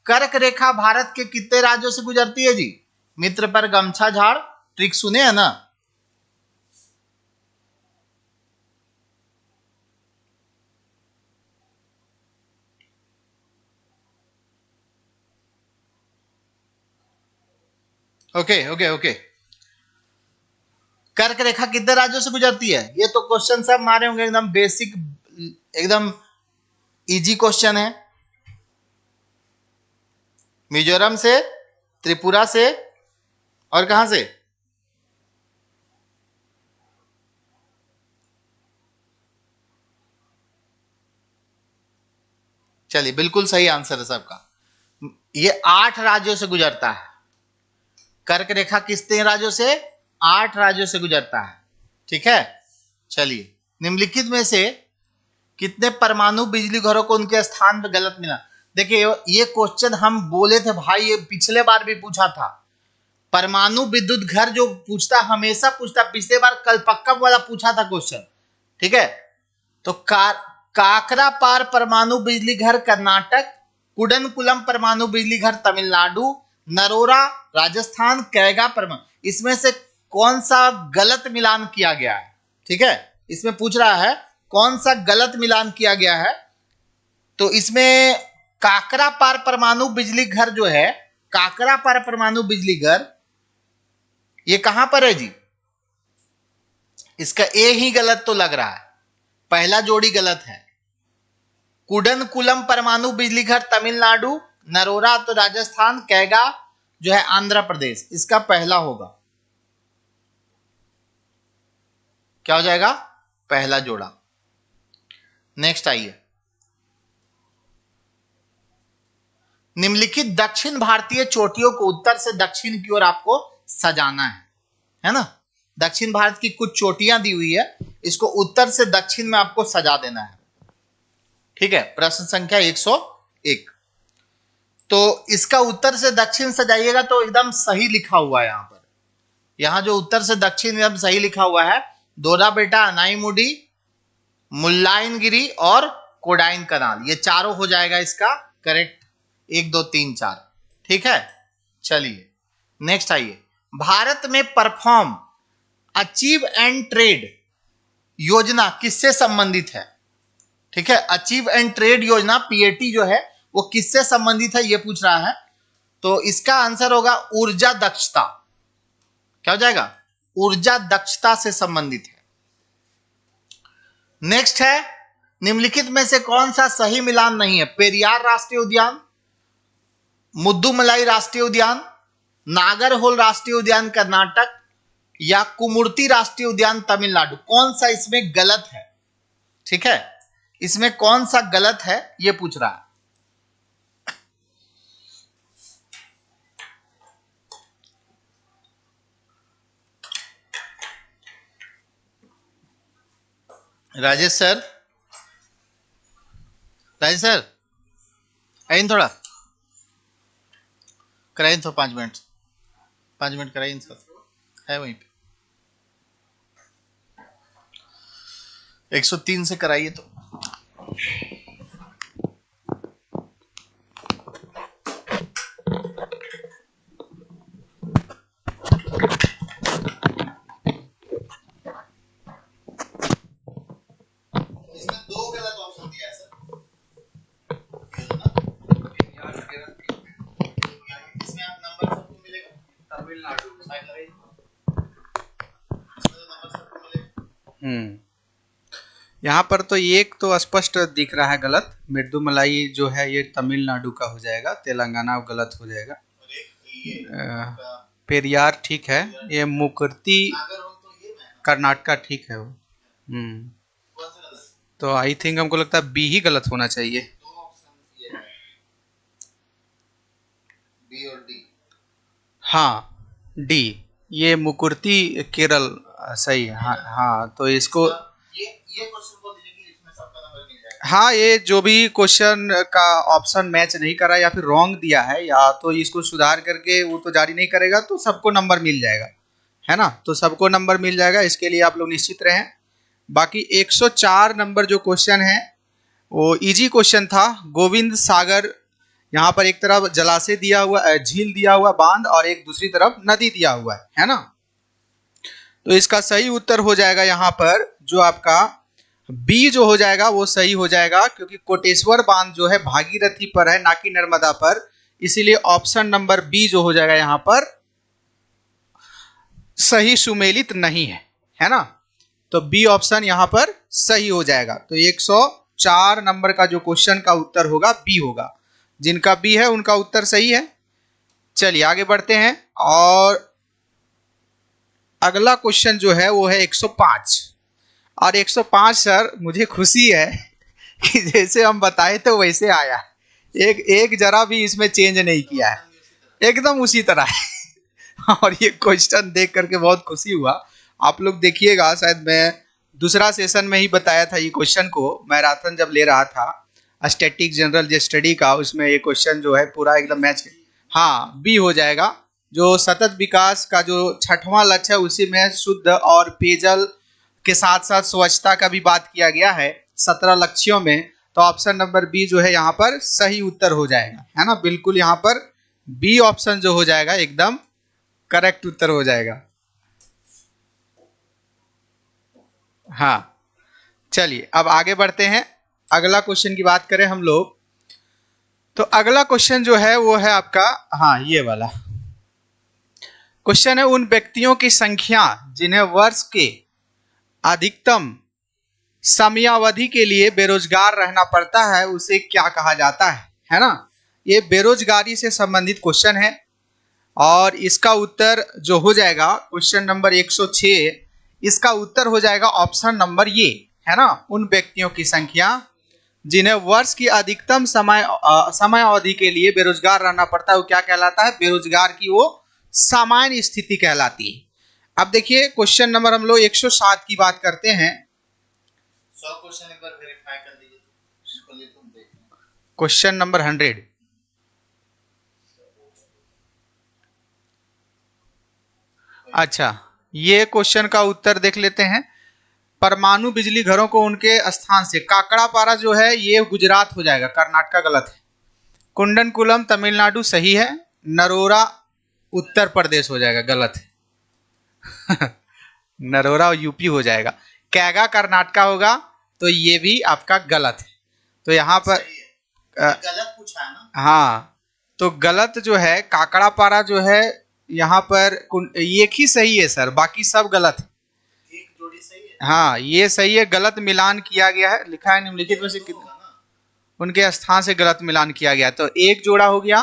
कर्क रेखा भारत के कितने राज्यों से गुजरती है जी? मित्र पर गमछा झाड़, ट्रिक सुने है ना? ओके ओके ओके, कर्क रेखा कितने राज्यों से गुजरती है? ये तो क्वेश्चन सब मारे होंगे, एकदम बेसिक, एकदम इजी क्वेश्चन है। मिजोरम से, त्रिपुरा से, और कहां से? चलिए बिल्कुल सही आंसर है सबका। ये 8 राज्यों से गुजरता है। कर्क रेखा कितने राज्यों से? 8 राज्यों से गुजरता है। ठीक है, चलिए, निम्नलिखित में से कितने परमाणु बिजली घरों को उनके स्थान पर गलत मिला? देखिए, ये क्वेश्चन हम बोले थे भाई, ये पिछले बार भी पूछा था। परमाणु विद्युत घर जो पूछता, हमेशा पूछता, पिछले बार कल्पक्कम वाला पूछा था क्वेश्चन। ठीक है, तो काकरापार परमाणु बिजली घर कर्नाटक, कुडनकुलम परमाणु बिजली घर तमिलनाडु, नरोरा राजस्थान, कैगा परमाणु, इसमें से कौन सा गलत मिलान किया गया है? ठीक है, इसमें पूछ रहा है कौन सा गलत मिलान किया गया है। तो इसमें काकरापार परमाणु बिजली घर जो है, काकरापार परमाणु बिजली घर, ये कहां पर है जी? इसका ए ही गलत तो लग रहा है, पहला जोड़ी गलत है। कुडनकुलम परमाणु बिजली घर तमिलनाडु, नरोरा तो राजस्थान, कैगा जो है आंध्र प्रदेश, इसका पहला होगा। क्या हो जाएगा? पहला जोड़ा। नेक्स्ट आइए, निम्नलिखित दक्षिण भारतीय चोटियों को उत्तर से दक्षिण की ओर आपको सजाना है ना? दक्षिण भारत की कुछ चोटियां दी हुई है, इसको उत्तर से दक्षिण में आपको सजा देना है। ठीक है, प्रश्न संख्या 101। तो इसका उत्तर से दक्षिण सजाइएगा तो एकदम सही लिखा हुआ है। यहां पर, यहां जो उत्तर से दक्षिण एकदम सही लिखा हुआ है, दोरा बेटा, अनाईमुडी, मुल्लायनगिरी और कोडाइन कनाल, ये चारों हो जाएगा इसका करेक्ट। 1 2 3 4। ठीक है, चलिए नेक्स्ट आइए, भारत में परफॉर्म अचीव एंड ट्रेड योजना किससे संबंधित है? ठीक है, अचीव एंड ट्रेड योजना पीएटी जो है वो किससे संबंधित है, ये पूछ रहा है। तो इसका आंसर होगा ऊर्जा दक्षता। क्या हो जाएगा? ऊर्जा दक्षता से संबंधित है। नेक्स्ट है, निम्नलिखित में से कौन सा सही मिलान नहीं है? पेरियार राष्ट्रीय उद्यान, मुद्दुमलाई राष्ट्रीय उद्यान, नागरहोल राष्ट्रीय उद्यान कर्नाटक या कुमुर्ती राष्ट्रीय उद्यान तमिलनाडु, कौन सा इसमें गलत है? ठीक है, इसमें कौन सा गलत है ये पूछ रहा है। राजेश सर, राजेश सर आइन थोड़ा कराइन, तो 5 मिनट कराइन सर, है वहीं पे 103 से कराइए। तो इसमें 2 गलत ऑप्शन दिया है सर। इसमें आप नंबर सबको मिलेगा तमिलनाडु, यहाँ पर तो एक तो स्पष्ट दिख रहा है गलत, मृदुमलाई जो है ये तमिलनाडु का हो जाएगा, तेलंगाना गलत हो जाएगा। पेरियार ठीक है, ये मुकुर्ती कर्नाटका ठीक है वो। तो आई थिंक हमको लगता है बी ही गलत होना चाहिए। बी और डी। हाँ, डी, ये मुकुर्ती केरल सही है। हाँ हाँ, तो इसको ये क्वेश्चन को दीजिए कि इसमें सबका नंबर मिल जाएगा। हाँ, ये जो भी क्वेश्चन का ऑप्शन मैच नहीं करा या फिर रॉन्ग दिया है, या तो इसको सुधार करके वो तो जारी नहीं करेगा, तो सबको नंबर मिल जाएगा, है ना? तो सबको नंबर मिल जाएगा, इसके लिए आप लोग निश्चित रहें। बाकी 104 नंबर जो क्वेश्चन है वो इजी क्वेश्चन था। गोविंद सागर, यहाँ पर एक तरफ जलाशय दिया हुआ, झील दिया हुआ, बांध, और एक दूसरी तरफ नदी दिया हुआ है ना? तो इसका सही उत्तर हो जाएगा यहाँ पर जो आपका बी जो हो जाएगा वो सही हो जाएगा, क्योंकि कोटेश्वर बांध जो है भागीरथी पर है, ना कि नर्मदा पर, इसीलिए ऑप्शन नंबर बी जो हो जाएगा यहाँ पर सही सुमेलित नहीं है ना? तो बी ऑप्शन यहाँ पर सही हो जाएगा। तो 104 नंबर का जो क्वेश्चन का उत्तर होगा बी होगा। जिनका बी है उनका उत्तर सही है। चलिए आगे बढ़ते हैं, और अगला क्वेश्चन जो है वो है 105। और 105 सर मुझे खुशी है कि जैसे हम बताए तो वैसे आया, एक जरा भी इसमें चेंज नहीं किया है, एकदम उसी तरह है। और ये क्वेश्चन देख करके बहुत खुशी हुआ। आप लोग देखिएगा, शायद मैं दूसरा सेशन में ही बताया था ये क्वेश्चन को, मैराथन जब ले रहा था स्टैटिक जनरल जे स्टडी का, उसमें ये क्वेश्चन जो है पूरा एकदम मैच, हाँ बी हो जाएगा। जो सतत विकास का जो 6वां लक्ष्य है उसी में शुद्ध और पेयजल के साथ साथ स्वच्छता का भी बात किया गया है 17 लक्ष्यों में। तो ऑप्शन नंबर बी जो है यहाँ पर सही उत्तर हो जाएगा, है ना। बिल्कुल यहाँ पर बी ऑप्शन जो हो जाएगा एकदम करेक्ट उत्तर हो जाएगा। हाँ चलिए अब आगे बढ़ते हैं, अगला क्वेश्चन की बात करें हम लोग। तो अगला क्वेश्चन जो है वो है आपका, हाँ ये वाला क्वेश्चन है, उन व्यक्तियों की संख्या जिन्हें वर्ष के अधिकतम समयावधि के लिए बेरोजगार रहना पड़ता है उसे क्या कहा जाता है ना। ये बेरोजगारी से संबंधित क्वेश्चन है और इसका उत्तर जो हो जाएगा क्वेश्चन नंबर 106, इसका उत्तर हो जाएगा ऑप्शन नंबर ये, है ना। उन व्यक्तियों की संख्या जिन्हें वर्ष की अधिकतम समय अवधि के लिए बेरोजगार रहना पड़ता है वो क्या कहलाता है, बेरोजगार की वो सामान्य स्थिति कहलाती है। अब देखिए क्वेश्चन नंबर हम लोग 107 की बात करते हैं। 100 क्वेश्चन एक बार वेरीफाई कर दीजिए, क्वेश्चन नंबर 100, अच्छा ये क्वेश्चन का उत्तर देख लेते हैं। परमाणु बिजली घरों को उनके स्थान से, काकड़ापारा जो है ये गुजरात हो जाएगा, कर्नाटक गलत है। कुंडनकुलम तमिलनाडु सही है, नरोरा उत्तर प्रदेश हो जाएगा, गलत है। नरोरा यूपी हो जाएगा, कैगा कर्नाटका होगा, तो ये भी आपका गलत है। तो यहाँ पर गलत पूछा है ना, हाँ तो गलत जो है काकड़ापारा जो है यहाँ पर एक ही सही है सर, बाकी सब गलत है। एक जोड़ी सही है, हाँ ये सही है, गलत मिलान किया गया है, लिखा है निम्नलिखित में से कितना उनके स्थान से गलत मिलान किया गया। तो एक जोड़ा हो गया,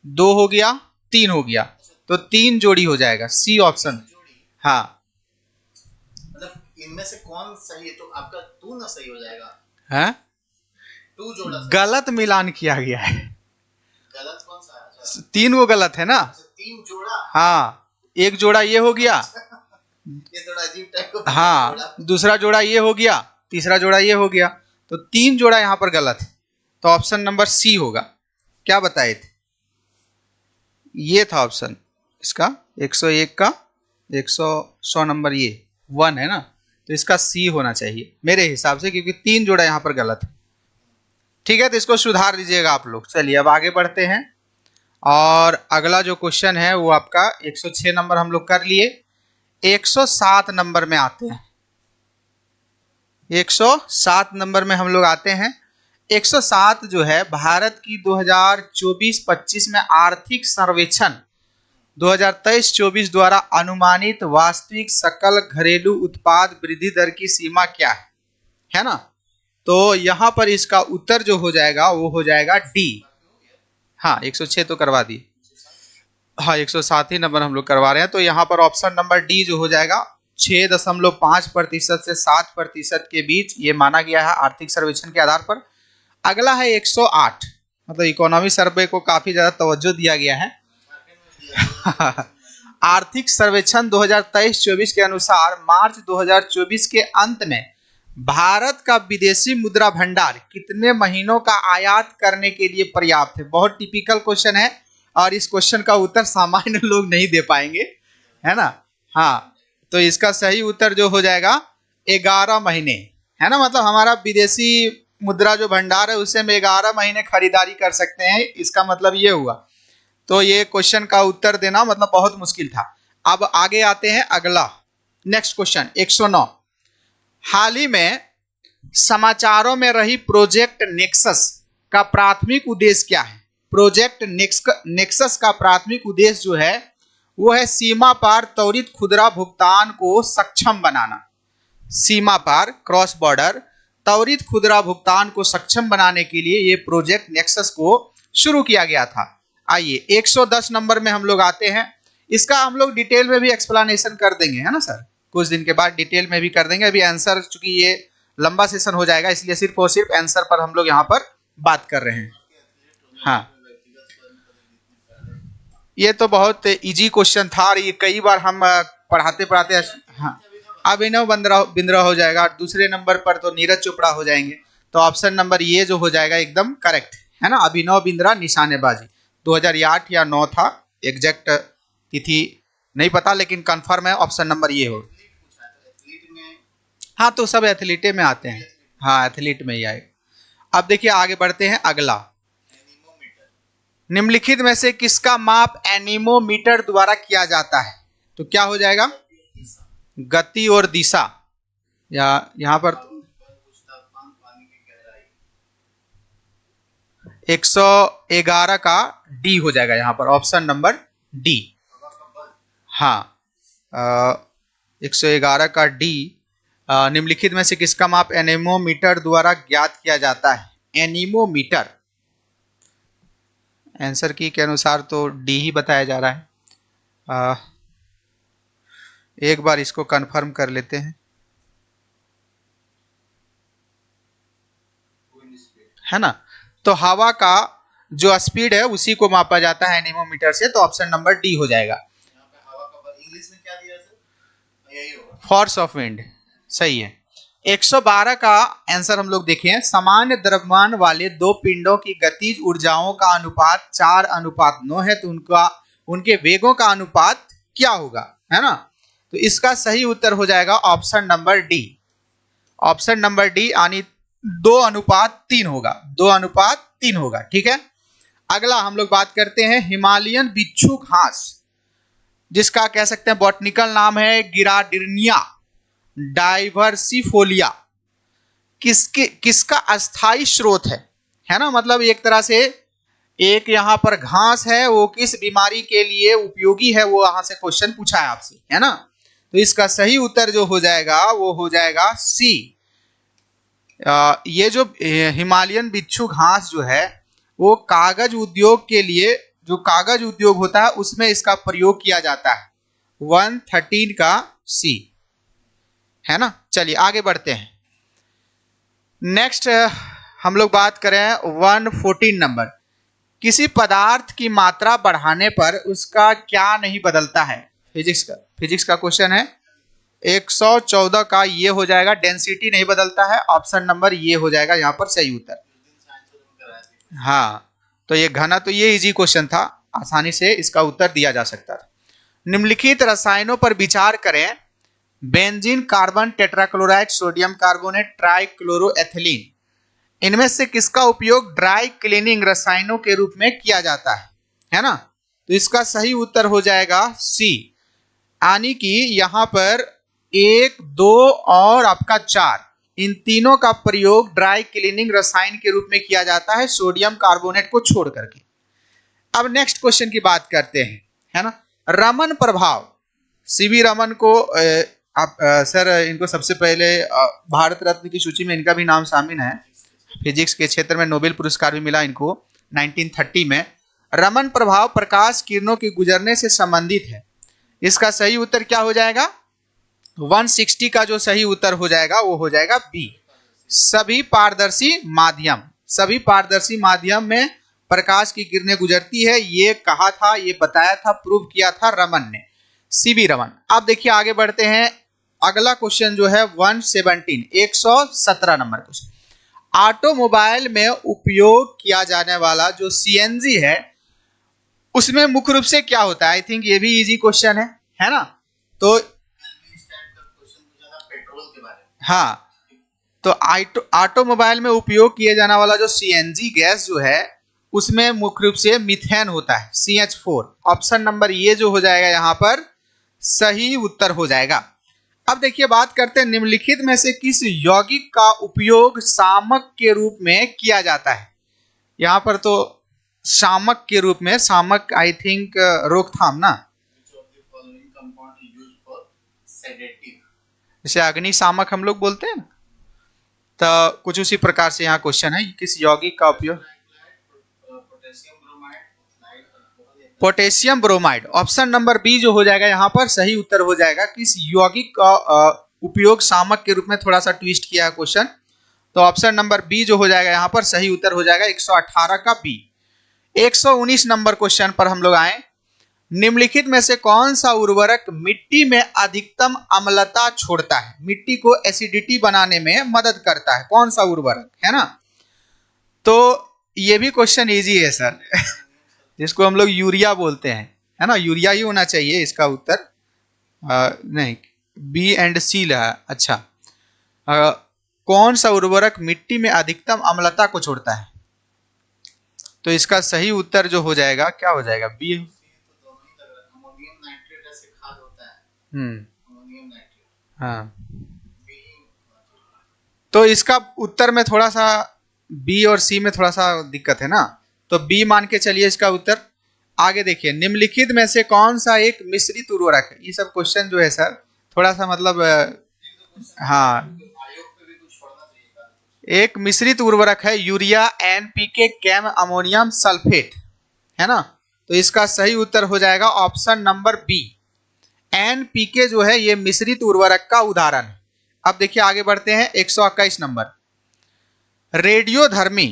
2 हो गया, 3 हो गया, तो 3 जोड़ी हो जाएगा, सी ऑप्शन। हाँ मतलब इनमें से कौन सही है, तो आपका 2 ना सही हो जाएगा है, 2 जोड़ा गलत मिलान किया गया है, गलत कौन सा है, 3 वो गलत है ना। 3 जोड़ा, हाँ एक जोड़ा ये हो गया, ये थोड़ा अजीब टाइप का, हाँ दूसरा जोड़ा ये हो गया, तीसरा जोड़ा ये हो गया, तो 3 जोड़ा यहाँ पर गलत है। तो ऑप्शन नंबर सी होगा। क्या बताए थे, ये था ऑप्शन इसका 101 का 100 नंबर, ये 1 है ना, तो इसका सी होना चाहिए मेरे हिसाब से, क्योंकि 3 जोड़ा यहाँ पर गलत है। ठीक है, तो इसको सुधार दीजिएगा आप लोग। चलिए अब आगे बढ़ते हैं और अगला जो क्वेश्चन है वो आपका 106 नंबर हम लोग कर लिए। 107 नंबर में आते हैं, 107 नंबर में हम लोग आते हैं। 107 जो है भारत की 2024-25 में आर्थिक सर्वेक्षण 2023-24 द्वारा अनुमानित वास्तविक सकल घरेलू उत्पाद वृद्धि दर की सीमा क्या है ना। तो यहां पर इसका उत्तर जो हो जाएगा वो हो जाएगा डी। हाँ 106 तो करवा दी, हाँ 107 ही नंबर हम लोग करवा रहे हैं। तो यहाँ पर ऑप्शन नंबर डी जो हो जाएगा 6.5% से 7% के बीच ये माना गया है आर्थिक सर्वेक्षण के आधार पर। अगला है 108, मतलब इकोनॉमी सर्वे को काफी ज्यादा तवज्जो दिया गया है। आर्थिक सर्वेक्षण 2023-24 के अनुसार मार्च 2024 के अंत में भारत का विदेशी मुद्रा भंडार कितने महीनों का आयात करने के लिए पर्याप्त है। बहुत टिपिकल क्वेश्चन है और इस क्वेश्चन का उत्तर सामान्य लोग नहीं दे पाएंगे, है ना। हाँ तो इसका सही उत्तर जो हो जाएगा 11 महीने, है ना। मतलब हमारा विदेशी मुद्रा जो भंडार है उससे हम 11 महीने खरीदारी कर सकते हैं, इसका मतलब ये हुआ। तो ये क्वेश्चन का उत्तर देना मतलब बहुत मुश्किल था। अब आगे आते हैं अगला नेक्स्ट क्वेश्चन 109। हाल ही में समाचारों में रही प्रोजेक्ट नेक्सस का प्राथमिक उद्देश्य क्या है। प्रोजेक्ट नेक्सस का प्राथमिक उद्देश्य जो है वो है सीमा पार त्वरित खुदरा भुगतान को सक्षम बनाना। सीमा पार क्रॉस बॉर्डर त्वरित खुदरा भुगतान को सक्षम बनाने के लिए ये प्रोजेक्ट नेक्सस को शुरू किया गया था। आइए 110 नंबर में हम लोग आते हैं। इसका हम लोग डिटेल में भी एक्सप्लेनेशन कर देंगे, है ना सर, कुछ दिन के बाद डिटेल में भी कर देंगे। अभी आंसर चूंकि ये लंबा सेशन हो जाएगा इसलिए सिर्फ और सिर्फ आंसर पर हम लोग यहाँ पर बात कर रहे हैं। हाँ, ये तो बहुत इजी क्वेश्चन था और ये कई बार हम पढ़ाते पढ़ाते, हाँ, अभिनव बिंद्रा हो जाएगा, दूसरे नंबर पर तो नीरज चोपड़ा हो जाएंगे। तो ऑप्शन नंबर ये जो हो जाएगा एकदम करेक्ट है ना, अभिनव बिंद्रा निशानेबाजी 2008 या 9 था, एग्जैक्ट तिथि नहीं पता लेकिन कंफर्म है ऑप्शन नंबर ये हो। हाँ, तो सब एथलीटे में आते हैं, हाँ एथलीट में ही आएगा। अब देखिए आगे बढ़ते हैं, अगला, निम्नलिखित में से किसका माप एनीमोमीटर द्वारा किया जाता है? तो क्या हो जाएगा, गति और दिशा, या यहां पर 111 का डी हो जाएगा यहां पर, ऑप्शन नंबर डी। हाँ, 111 का डी, निम्नलिखित में से किसका माप एनीमोमीटर द्वारा ज्ञात किया जाता है? एनीमोमीटर, आंसर की के अनुसार तो डी ही बताया जा रहा है। एक बार इसको कंफर्म कर लेते हैं, है ना। तो हवा का जो स्पीड है उसी को मापा जाता है एनीमोमीटर से, तो ऑप्शन नंबर डी हो जाएगा। इंग्लिश में क्या दिया सर? फोर्स ऑफ विंड, सही है। 112 का आंसर हम लोग देखें, सामान्य द्रव्यमान वाले दो पिंडों की गतिज ऊर्जाओं का अनुपात 4:9 है, तो उनके वेगों का अनुपात क्या होगा, है ना। तो इसका सही उत्तर हो जाएगा option number D, option number D, यानी 2:3 होगा, 2:3 होगा, ठीक है। अगला हम लोग बात करते हैं हिमालयन बिच्छू घास, जिसका कह सकते हैं बॉटनिकल नाम है गिराडिनिया डाइवर्सिफोलिया, किसका अस्थाई स्रोत है ना। मतलब एक तरह से एक यहाँ पर घास है, वो किस बीमारी के लिए उपयोगी है, वो यहां से क्वेश्चन पूछा है आपसे, है ना। तो इसका सही उत्तर जो हो जाएगा वो हो जाएगा सी। ये जो हिमालयन बिच्छू घास जो है वो कागज उद्योग के लिए, जो कागज उद्योग होता है उसमें इसका प्रयोग किया जाता है, 113 का सी, है ना। चलिए आगे बढ़ते हैं, नेक्स्ट हम लोग बात करें 114 नंबर, किसी पदार्थ की मात्रा बढ़ाने पर उसका क्या नहीं बदलता है? फिजिक्स का क्वेश्चन है। 114 का ये हो जाएगा, डेंसिटी नहीं बदलता है, ऑप्शन नंबर ये हो जाएगा यहाँ पर सही उत्तर। हाँ, तो ये घना, तो ये इजी क्वेश्चन था, आसानी से इसका उत्तर दिया जा सकता था। निम्नलिखित रसायनों पर विचार करें, benzene, carbon tetrachloride, sodium carbonate, trichloroethylene, इनमें से किसका उपयोग ड्राई क्लीनिंग रसायनों के रूप में किया जाता है ना। तो इसका सही उत्तर हो जाएगा सी, यानी कि यहां पर 1, 2 और आपका 4, इन तीनों का प्रयोग ड्राई क्लीनिंग रसायन के रूप में किया जाता है, सोडियम कार्बोनेट को छोड़ करके। अब नेक्स्ट क्वेश्चन की बात करते हैं, है ना। रमन प्रभाव, सीवी रमन को सर इनको सबसे पहले भारत रत्न की सूची में इनका भी नाम शामिल है, फिजिक्स के क्षेत्र में नोबेल पुरस्कार भी मिला इनको 1930 में। रमन प्रभाव प्रकाश किरणों के गुजरने से संबंधित है, इसका सही उत्तर क्या हो जाएगा? 160 का जो सही उत्तर हो जाएगा वो हो जाएगा बी, सभी पारदर्शी माध्यम में प्रकाश की किरणें गुजरती है, ये कहा था, ये बताया था, प्रूव किया था रमन ने, सीवी रमन। अब देखिए आगे बढ़ते हैं, अगला क्वेश्चन जो है 117 नंबर क्वेश्चन, ऑटोमोबाइल में उपयोग किया जाने वाला जो सीएनजी है उसमें मुख्य रूप से क्या होता है? आई थिंक ये भी इजी क्वेश्चन है ना। तो हाँ, तो ऑटोमोबाइल में उपयोग किए जाने वाला जो सीएनजी गैस जो है उसमें मुख्य रूप से मीथेन होता है, CH4, ऑप्शन नंबर ये जो हो जाएगा यहाँ पर सही उत्तर हो जाएगा। अब देखिए बात करते हैं, निम्नलिखित में से किस यौगिक का उपयोग शामक के रूप में किया जाता है? यहाँ पर तो शामक के रूप में, शामक आई थिंक रोकथाम ना, जैसे अग्निशामक हम लोग बोलते हैं ना, तो कुछ उसी प्रकार से यहाँ क्वेश्चन है, किस यौगिक का उपयोग? Potassium bromide, option number B जो हो जाएगा यहाँ पर सही उत्तर हो जाएगा। किस यौगिक का उपयोग शामक के रूप में, थोड़ा सा ट्विस्ट किया है क्वेश्चन, तो ऑप्शन नंबर बी जो हो जाएगा यहाँ पर सही उत्तर हो जाएगा 118 का बी। 119 नंबर क्वेश्चन पर हम लोग आए। निम्नलिखित में से कौन सा उर्वरक मिट्टी में अधिकतम अम्लता छोड़ता है, मिट्टी को एसिडिटी बनाने में मदद करता है, कौन सा उर्वरक, है ना। तो ये भी क्वेश्चन इजी है सर जिसको हम लोग यूरिया बोलते हैं, है ना, यूरिया ही होना चाहिए इसका उत्तर। नहीं, बी एंड सी है। अच्छा, कौन सा उर्वरक मिट्टी में अधिकतम अम्लता को छोड़ता है, तो इसका सही उत्तर जो हो जाएगा क्या हो जाएगा, बी। हाँ, तो इसका उत्तर में थोड़ा सा बी और सी में थोड़ा सा दिक्कत है ना, तो बी मान के चलिए इसका उत्तर। आगे देखिए, निम्नलिखित में से कौन सा एक मिश्रित उर्वरक है। ये सब क्वेश्चन जो है सर थोड़ा सा मतलब हाँ, एक मिश्रित उर्वरक है यूरिया, एनपीके, कैम अमोनियम सल्फेट, है ना। तो इसका सही उत्तर हो जाएगा ऑप्शन नंबर बी। एनपीके जो है ये मिश्रित उर्वरक का उदाहरण है। अब देखिए आगे बढ़ते हैं, 121 नंबर। रेडियोधर्मी,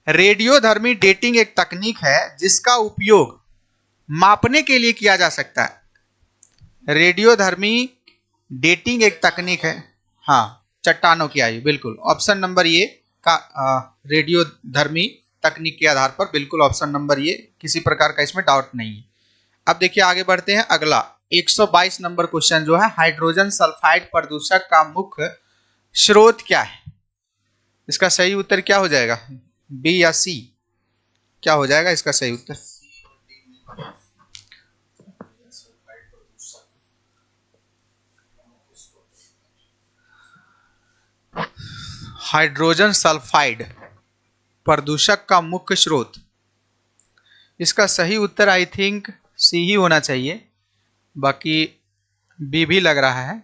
रेडियोधर्मी डेटिंग एक तकनीक है जिसका उपयोग मापने के लिए किया जा सकता है। रेडियोधर्मी डेटिंग एक तकनीक है, हाँ, चट्टानों की आयु, बिल्कुल ऑप्शन नंबर ये का रेडियोधर्मी तकनीक के आधार पर, बिल्कुल ऑप्शन नंबर ये, किसी प्रकार का इसमें डाउट नहीं है। अब देखिए आगे बढ़ते हैं, अगला 122 नंबर क्वेश्चन जो है, हाइड्रोजन सल्फाइड प्रदूषक का मुख्य स्रोत क्या है। इसका सही उत्तर क्या हो जाएगा, बी या सी, क्या हो जाएगा इसका सही उत्तर। हाइड्रोजन सल्फाइड प्रदूषक का मुख्य स्रोत, इसका सही उत्तर आई थिंक सी ही होना चाहिए, बाकी बी भी लग रहा है।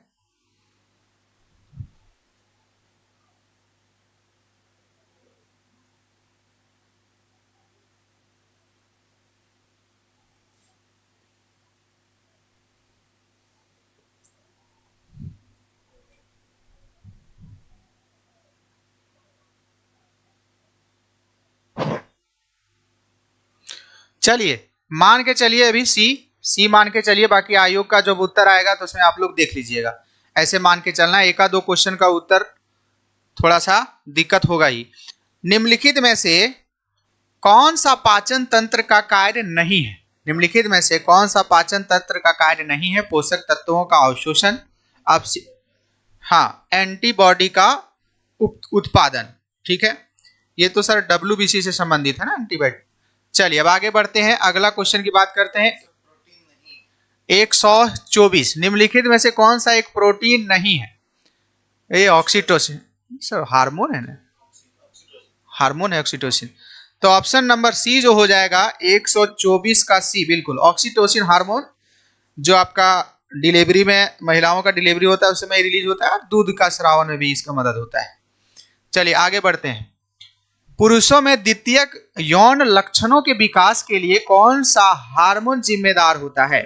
चलिए मान के चलिए अभी सी मान के चलिए, बाकी आयोग का जब उत्तर आएगा तो उसमें आप लोग देख लीजिएगा, ऐसे मान के चलना। एक आध दो क्वेश्चन का उत्तर थोड़ा सा दिक्कत होगा ही। निम्नलिखित में से कौन सा पाचन तंत्र का कार्य नहीं है, निम्नलिखित में से कौन सा पाचन तंत्र का कार्य नहीं है, पोषक तत्वों का अवशोषण, अब हाँ, एंटीबॉडी का उत्पादन, ठीक है, ये तो सर WBC से संबंधित है ना एंटीबॉडी। चलिए अब आगे बढ़ते हैं, अगला क्वेश्चन की बात करते हैं। 124, निम्नलिखित में से कौन सा एक प्रोटीन नहीं है, ये ऑक्सीटोसिन, सर हार्मोन है ना, हार्मोन है ऑक्सीटोसिन। तो ऑप्शन नंबर सी जो हो जाएगा 124 का सी, बिल्कुल ऑक्सीटोसिन हार्मोन, जो आपका डिलीवरी में, महिलाओं का डिलीवरी होता है उस समय रिलीज होता है, दूध का स्रावन में भी इसका मदद होता है। चलिए आगे बढ़ते हैं, पुरुषों में द्वितीयक यौन लक्षणों के विकास के लिए कौन सा हार्मोन जिम्मेदार होता है,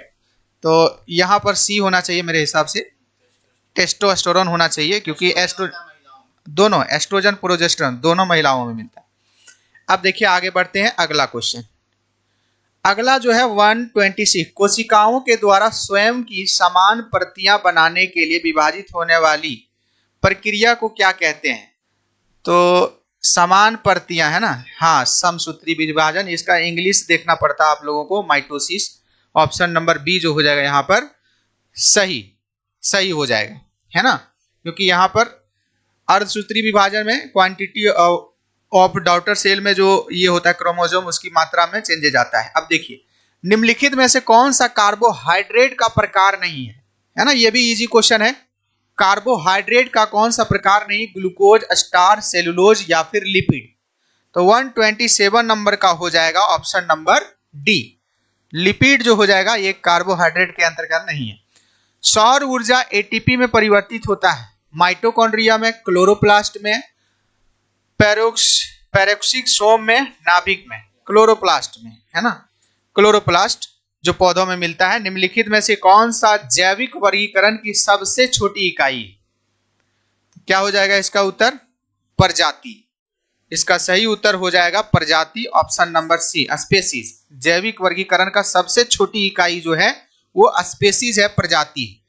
तो यहां पर सी होना चाहिए मेरे हिसाब से, टेस्टोस्टेरोन होना चाहिए, क्योंकि दोनों एस्ट्रोजन प्रोजेस्टेरोन दोनों महिलाओं में मिलता है। अब देखिए आगे बढ़ते हैं, अगला क्वेश्चन, अगला जो है 126, कोशिकाओं के द्वारा स्वयं की समान प्रतियां बनाने के लिए विभाजित होने वाली प्रक्रिया को क्या कहते हैं, तो समान प्रतियां, है ना, हाँ, समसूत्री विभाजन, इसका इंग्लिश देखना पड़ता है आप लोगों को, माइटोसिस। ऑप्शन नंबर बी जो हो जाएगा यहाँ पर सही हो जाएगा, है ना, क्योंकि यहाँ पर अर्धसूत्री विभाजन में क्वांटिटी ऑफ डॉटर सेल में जो ये होता है क्रोमोसोम, उसकी मात्रा में चेंजेज आता है। अब देखिए, निम्नलिखित में से कौन सा कार्बोहाइड्रेट का प्रकार नहीं है ना, ये भी इजी क्वेश्चन है, कार्बोहाइड्रेट का कौन सा प्रकार नहीं, ग्लूकोज, स्टार्च, सेलुलोज या फिर लिपिड। तो 127 नंबर का हो जाएगा ऑप्शन नंबर डी, लिपिड जो हो जाएगा ये कार्बोहाइड्रेट के अंतर्गत नहीं है। सौर ऊर्जा एटीपी में परिवर्तित होता है माइटोकॉन्ड्रिया में, क्लोरोप्लास्ट में, पेरोक्सिक सोम में, नाभिक में, क्लोरोप्लास्ट में, है ना, क्लोरोप्लास्ट जो पौधों में मिलता है। निम्नलिखित में से कौन सा जैविक वर्गीकरण की सबसे छोटी इकाई, क्या हो जाएगा इसका उत्तर, प्रजाति, इसका सही उत्तर हो जाएगा प्रजाति, ऑप्शन नंबर सी, स्पेसीज। जैविक वर्गीकरण का सबसे छोटी इकाई जो है वो स्पेसीज है, प्रजाति।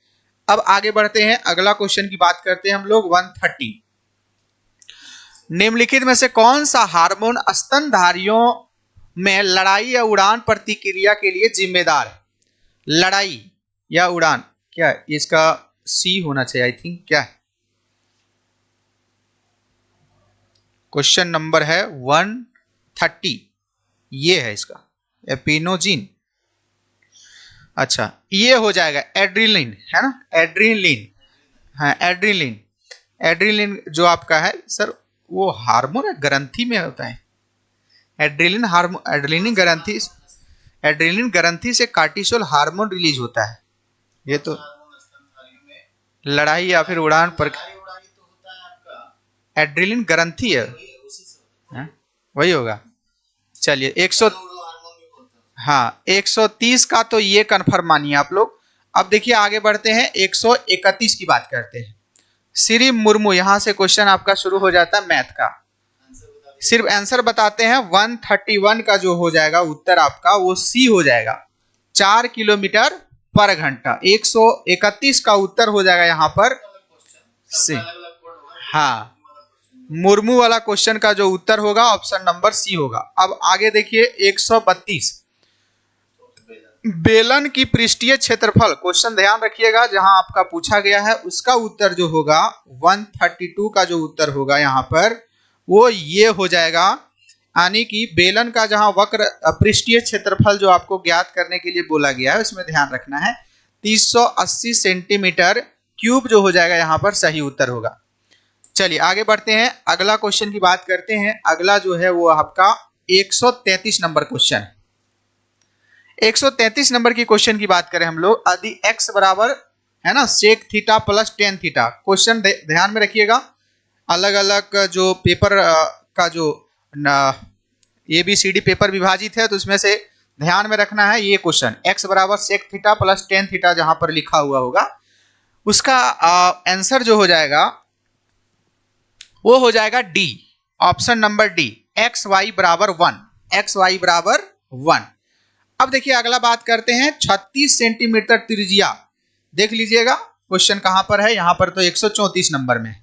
अब आगे बढ़ते हैं, अगला क्वेश्चन की बात करते हैं हम लोग 130। निम्नलिखित में से कौन सा हार्मोन स्तनधारियों में लड़ाई या उड़ान प्रतिक्रिया के लिए जिम्मेदार है? लड़ाई या उड़ान, क्या है? इसका सी होना चाहिए, आई थिंक। क्या है? क्वेश्चन नंबर है 130, ये है इसका, एपिनोजिन। अच्छा, ये हो जाएगा एड्रिलिन, है ना, एड्रिलिन। हाँ, एड्रिलिन। एड्रिलिन जो आपका है सर, वो हार्मोन है, ग्रंथि में होता है। एड्रिलिन हार्मोन, एड्रिलिन ग्रंथि से कार्टिसोल हार्मोन रिलीज होता है। ये तो लड़ाई या फिर उड़ान पर एड्रिलिन ग्रंथि है, वही होगा। चलिए 130 का तो ये कन्फर्म मानिए आप लोग। अब देखिए आगे बढ़ते हैं, 131 की बात करते हैं। श्री मुर्मू, यहां से क्वेश्चन आपका शुरू हो जाता है मैथ का। सिर्फ आंसर बताते हैं। 131 का जो हो जाएगा उत्तर आपका, वो सी हो जाएगा, 4 किलोमीटर पर घंटा। 131 का उत्तर हो जाएगा यहाँ पर सी। हाँ, मुर्मू वाला क्वेश्चन का जो उत्तर होगा ऑप्शन नंबर सी होगा। अब आगे देखिए 132, बेलन की पृष्ठीय क्षेत्रफल, क्वेश्चन ध्यान रखिएगा, जहां आपका पूछा गया है उसका उत्तर जो होगा 132 का जो उत्तर होगा यहाँ पर वो ये हो जाएगा। यानी कि बेलन का जहां वक्र पृष्ठीय क्षेत्रफल जो आपको ज्ञात करने के लिए बोला गया है उसमें ध्यान रखना है 380 सेंटीमीटर क्यूब जो हो जाएगा यहाँ पर सही उत्तर होगा। चलिए आगे बढ़ते हैं, अगला क्वेश्चन की बात करते हैं। अगला जो है वो आपका 133 नंबर क्वेश्चन। 133 नंबर की क्वेश्चन की बात करें हम लोग, यदि x बराबर है ना sec theta plus tan theta. Question ध्यान में रखिएगा, अलग अलग जो पेपर का जो ABCD पेपर विभाजित है तो उसमें से ध्यान में रखना है ये क्वेश्चन। x बराबर sec theta plus tan theta जहां पर लिखा हुआ होगा उसका आंसर जो हो जाएगा वो हो जाएगा D, option number D, x y बराबर 1, एक्स वाई बराबर 1। अब देखिए अगला बात करते हैं 36 सेंटीमीटर त्रिज्या। देख लीजिएगा क्वेश्चन कहां पर है, यहां पर तो 134 नंबर में।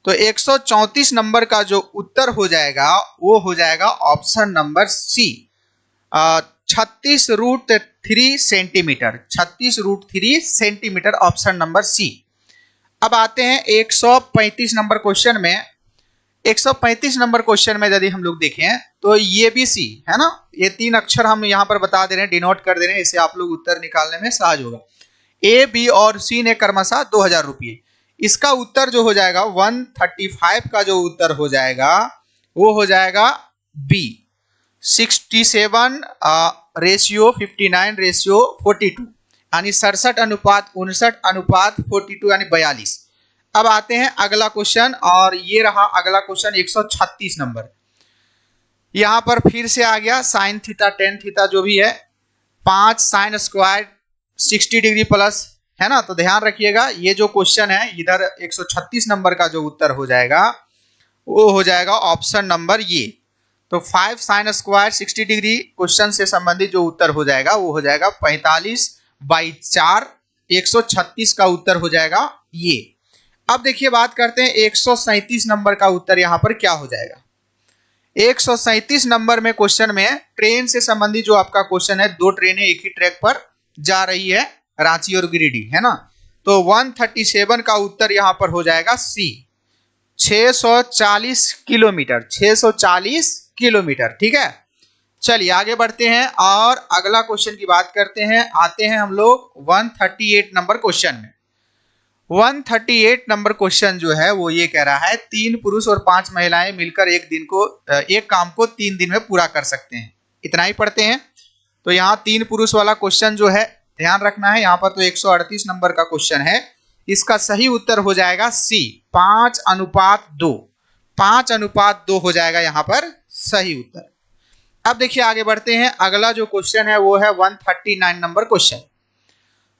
तो 134 नंबर का जो उत्तर हो जाएगा वो हो जाएगा option number C, 36√3 centimetre, 36√3 centimetre, option number C. अब आते हैं 135 नंबर क्वेश्चन में। 135 नंबर क्वेश्चन में यदि हम लोग देखें तो ये भी सी है ना, ये 3 अक्षर हम यहाँ पर बता दे रहे हैं, डिनोट कर दे रहे हैं, इससे आप लोग उत्तर निकालने में सहज होगा। ए, बी और सी ने क्रमशः 2000 रुपये। इसका उत्तर जो हो जाएगा 135 का जो उत्तर हो जाएगा वो हो जाएगा बी, 67:59:42, यानी 67:59:42 यानी 42। अब आते हैं अगला क्वेश्चन, और ये रहा अगला क्वेश्चन 136 नंबर। यहां पर फिर से आ गया साइन थीटा टेन थीटा जो भी है, 5 साइन स्क्वायर 60 डिग्री प्लस, है ना। तो ध्यान रखिएगा ये जो क्वेश्चन है इधर 136 नंबर का जो उत्तर हो जाएगा वो हो जाएगा ऑप्शन नंबर ये। तो 5 साइन स्क्वायर 60 डिग्री क्वेश्चन से संबंधित जो उत्तर हो जाएगा वो हो जाएगा 45/4, 136 का उत्तर हो जाएगा ये। अब देखिए बात करते हैं 137 नंबर का उत्तर यहाँ पर क्या हो जाएगा। 137 नंबर में क्वेश्चन में ट्रेन से संबंधित जो आपका क्वेश्चन है, 2 ट्रेनें एक ही ट्रैक पर जा रही है, रांची और गिरिडीह, है ना। तो 137 का उत्तर यहाँ पर हो जाएगा सी, 640 किलोमीटर, 640 किलोमीटर, ठीक है। चलिए आगे बढ़ते हैं और अगला क्वेश्चन की बात करते हैं। आते हैं हम लोग 138 नंबर क्वेश्चन में। 138 नंबर क्वेश्चन जो है वो ये कह रहा है 3 पुरुष और 5 महिलाएं मिलकर एक काम को 3 दिन में पूरा कर सकते हैं। इतना ही पढ़ते हैं। तो यहाँ 3 पुरुष वाला क्वेश्चन जो है ध्यान रखना है, यहाँ पर तो 138 नंबर का क्वेश्चन है, इसका सही उत्तर हो जाएगा सी, 5:2, 5:2 हो जाएगा यहाँ पर सही उत्तर। अब देखिए आगे बढ़ते हैं, अगला जो क्वेश्चन है वो है 139 नंबर क्वेश्चन।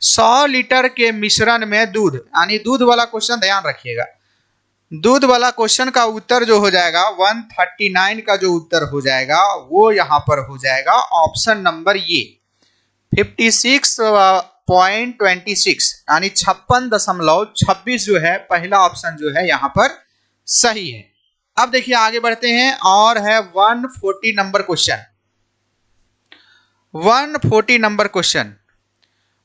100 लीटर के मिश्रण में दूध, यानी दूध वाला क्वेश्चन ध्यान रखिएगा, दूध वाला क्वेश्चन का उत्तर जो हो जाएगा 139 का जो उत्तर हो जाएगा वो यहाँ पर हो जाएगा ऑप्शन नंबर ये 56.26 यानी 56.26 जो है पहला ऑप्शन जो है यहाँ पर सही है। अब देखिए आगे बढ़ते हैं और है 140 number question. 140 number question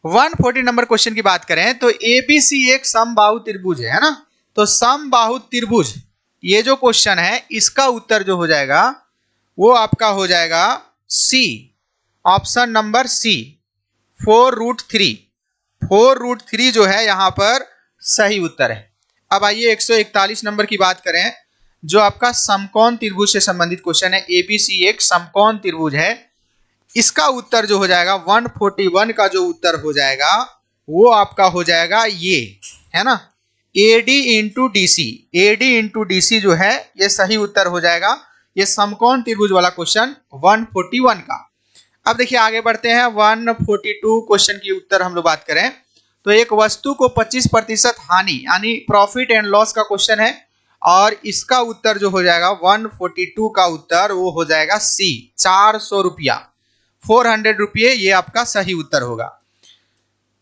140 number question की बात करें तो एबीसी एक समबाहु त्रिभुज है ना। तो समबाहु त्रिभुज ये जो क्वेश्चन है इसका उत्तर जो हो जाएगा वो आपका हो जाएगा सी, ऑप्शन नंबर सी 4√3। 4√3 जो है यहां पर सही उत्तर है। अब आइए 141 नंबर की बात करें जो आपका समकोण त्रिभुज से संबंधित क्वेश्चन है। एबीसी एक समकोण त्रिभुज है, इसका उत्तर जो हो जाएगा 141 का जो उत्तर हो जाएगा वो आपका हो जाएगा ये है ना, AD into DC। AD into DC जो है ये सही उत्तर हो जाएगा, ये समकोण त्रिभुज वाला क्वेश्चन 141 का। अब देखिए आगे बढ़ते हैं 142 क्वेश्चन की उत्तर हम लोग बात करें तो एक वस्तु को 25% हानि यानी प्रॉफिट एंड लॉस का क्वेश्चन है और इसका उत्तर जो हो जाएगा 142 का उत्तर वो हो जाएगा सी, 400 रुपया, 400 रुपये, ये आपका सही उत्तर होगा।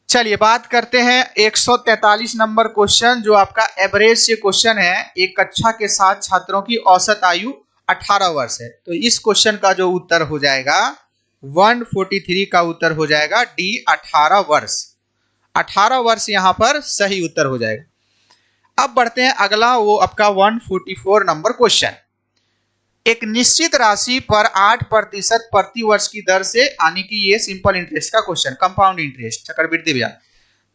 चलिए बात करते हैं 143 नंबर क्वेश्चन जो आपका एवरेज से क्वेश्चन है। एक कक्षा के 7 छात्रों की औसत आयु 18 वर्ष है। तो इस क्वेश्चन का जो उत्तर हो जाएगा 143 का उत्तर हो जाएगा डी, 18 वर्ष। 18 वर्ष यहां पर सही उत्तर हो जाएगा। अब बढ़ते हैं अगला, वो आपका 144 नंबर क्वेश्चन। एक निश्चित राशि पर 8% प्रति वर्ष की दर से, यानी कि ये सिंपल इंटरेस्ट का क्वेश्चन, कंपाउंड इंटरेस्ट, चक्रवृद्धि ब्याज।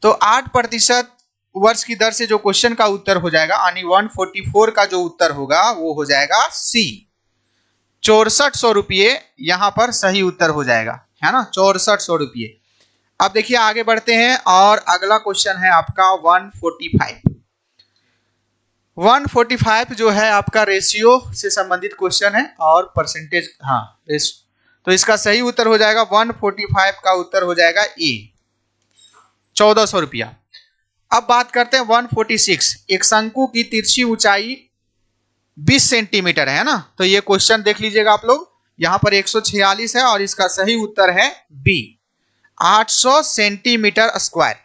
तो 8% वर्ष की दर से जो क्वेश्चन का उत्तर हो जाएगा यानी 144 का जो उत्तर होगा वो हो जाएगा सी, 6400 रुपये यहां पर सही उत्तर हो जाएगा, है ना, 6400 रुपये। अब देखिए आगे बढ़ते हैं और अगला क्वेश्चन है आपका 145। 145 जो है आपका रेशियो से संबंधित क्वेश्चन है और परसेंटेज, हाँ तो इसका सही उत्तर हो जाएगा 145 का उत्तर हो जाएगा ए, 1400 रुपया। अब बात करते हैं 146। एक शंकु की तिरछी ऊंचाई 20 सेंटीमीटर है ना। तो ये क्वेश्चन देख लीजिएगा आप लोग, यहां पर 146 है और इसका सही उत्तर है B, 800 centimetre square,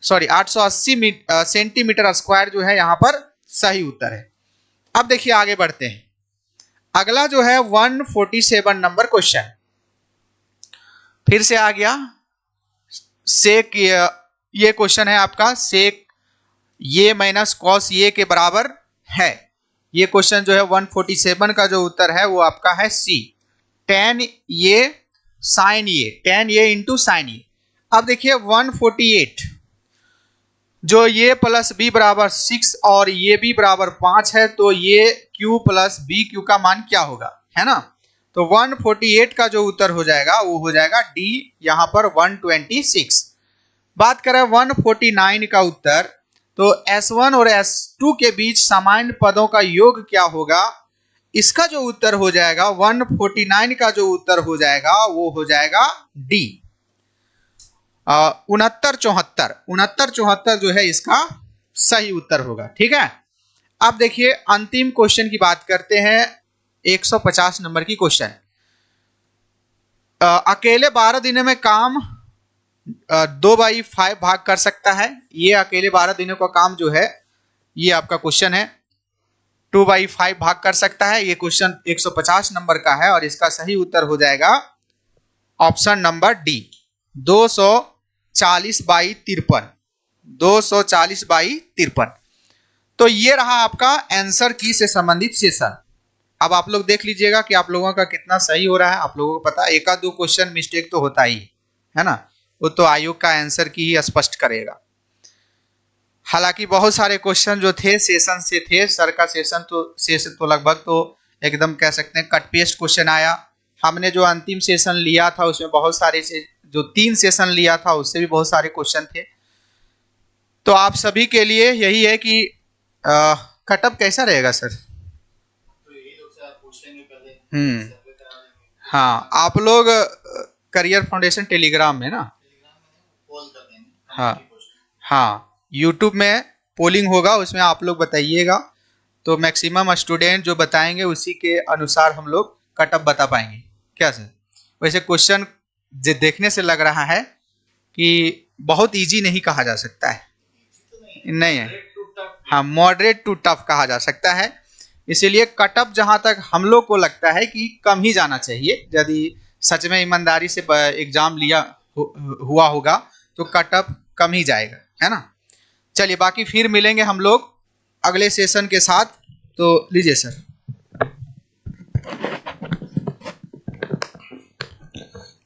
sorry 880 centimetre square जो है यहां पर सही उत्तर है। अब देखिए आगे बढ़ते हैं, अगला जो है 147 नंबर क्वेश्चन, फिर से आ गया सेक, ये क्वेश्चन है आपका सेक ये माइनस कॉस ये के बराबर है। ये क्वेश्चन जो है 147 का जो उत्तर है वो आपका है सी, tan ये साइन ये, tan ये इंटू साइन ये। अब देखिए 148, जो ये प्लस बी बराबर 6 और ये बी बराबर 5 है तो ये q प्लस बी क्यू का मान क्या होगा, है ना। तो 148 का जो उत्तर हो जाएगा वो हो जाएगा डी, यहां पर 126। बात करें 149 का उत्तर, तो S1 और S2 के बीच सामान्य पदों का योग क्या होगा, इसका जो उत्तर हो जाएगा 149 का जो उत्तर हो जाएगा वो हो जाएगा डी, 6974 जो है इसका सही उत्तर होगा। ठीक है, अब देखिए अंतिम क्वेश्चन की बात करते हैं 150 नंबर की क्वेश्चन। अकेले 12 दिनों में काम 2/5 भाग कर सकता है। ये अकेले 12 दिनों का काम जो है ये आपका क्वेश्चन है 2/5 भाग कर सकता है। ये क्वेश्चन 150 नंबर का है और इसका सही उत्तर हो जाएगा ऑप्शन नंबर डी, 240/53, 240/53। तो ये रहा आपका आंसर की से संबंधित सेशन। अब आप लोग देख लीजिएगा कि आप लोगों का कितना सही हो रहा है। आप लोगों को पता है एक आध दो क्वेश्चन मिस्टेक तो होता ही है ना, वो तो आयोग का आंसर की ही स्पष्ट करेगा। हालांकि बहुत सारे क्वेश्चन जो थे सेशन से थे, सर का सेशन तो लगभग तो एकदम कह सकते हैं कट पेस्ट क्वेश्चन आया। हमने जो अंतिम सेशन लिया था उसमें बहुत सारे से, जो 3 सेशन लिया था उससे भी बहुत सारे क्वेश्चन थे। तो आप सभी के लिए यही है कि कटअप कैसा रहेगा सर? हाँ, आप लोग करियर फाउंडेशन टेलीग्राम में ना, हाँ हाँ, यूट्यूब में पोलिंग होगा, उसमें आप लोग बताइएगा तो मैक्सिमम स्टूडेंट जो बताएंगे उसी के अनुसार हम लोग कट ऑफ बता पाएंगे। क्या सर? वैसे क्वेश्चन देखने से लग रहा है कि बहुत इजी नहीं कहा जा सकता है, नहीं है, हाँ मॉडरेट टू टफ कहा जा सकता है। इसीलिए कट ऑफ जहां तक हम लोग को लगता है कि कम ही जाना चाहिए। यदि सच में ईमानदारी से एग्जाम लिया हुआ होगा तो कट ऑफ कम ही जाएगा, है ना। चलिए बाकी फिर मिलेंगे हम लोग अगले सेशन के साथ। तो लीजिए सर।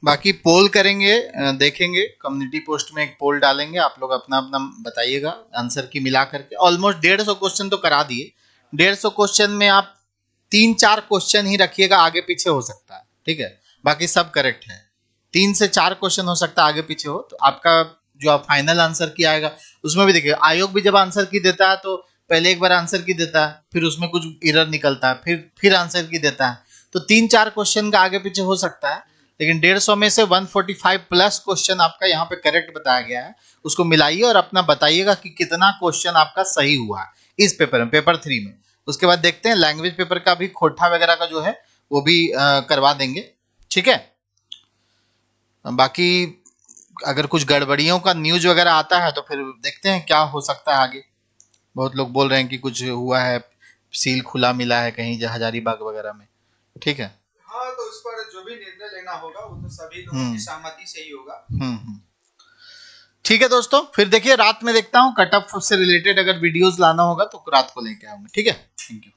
बाकी पोल करेंगे, देखेंगे, कम्युनिटी पोस्ट में एक पोल डालेंगे, आप लोग अपना अपना बताइएगा आंसर की मिला करके। ऑलमोस्ट 150 क्वेश्चन तो करा दिए। 150 क्वेश्चन में आप 3-4 क्वेश्चन ही रखिएगा, आगे पीछे हो सकता है, ठीक है, बाकी सब करेक्ट है। 3 से 4 क्वेश्चन हो सकता है आगे पीछे हो, तो आपका जो आप फाइनल आंसर की आएगा उसमें भी देखिए, आयोग भी जब आंसर की देता है तो पहले एक बार आंसर की देता है, फिर उसमें कुछ एरर निकलता है, फिर आंसर की देता है, तो 3-4 क्वेश्चन का आगे पीछे हो सकता है। लेकिन 150 में से 145 प्लस क्वेश्चन आपका यहाँ पे करेक्ट बताया गया है, उसको मिलाइए और अपना बताइएगा कि कितना क्वेश्चन आपका सही हुआ है इस पेपर में, पेपर 3 में। उसके बाद देखते हैं लैंग्वेज पेपर का भी खोटा वगैरह का जो है वो भी करवा देंगे, ठीक है। बाकी अगर कुछ गड़बड़ियों का न्यूज वगैरह आता है तो फिर देखते हैं क्या हो सकता है आगे। बहुत लोग बोल रहे हैं कि कुछ हुआ है, सील खुला मिला है कहीं हजारीबाग वगैरह में, ठीक है। हाँ तो उस पर जो भी निर्णय लेना होगा वो तो सभी लोगों की सहमति से ही होगा। ठीक है दोस्तों, फिर देखिए रात में देखता हूँ कट ऑफ से रिलेटेड अगर वीडियोस लाना होगा तो रात को लेके आऊंगा, ठीक है। Thank you.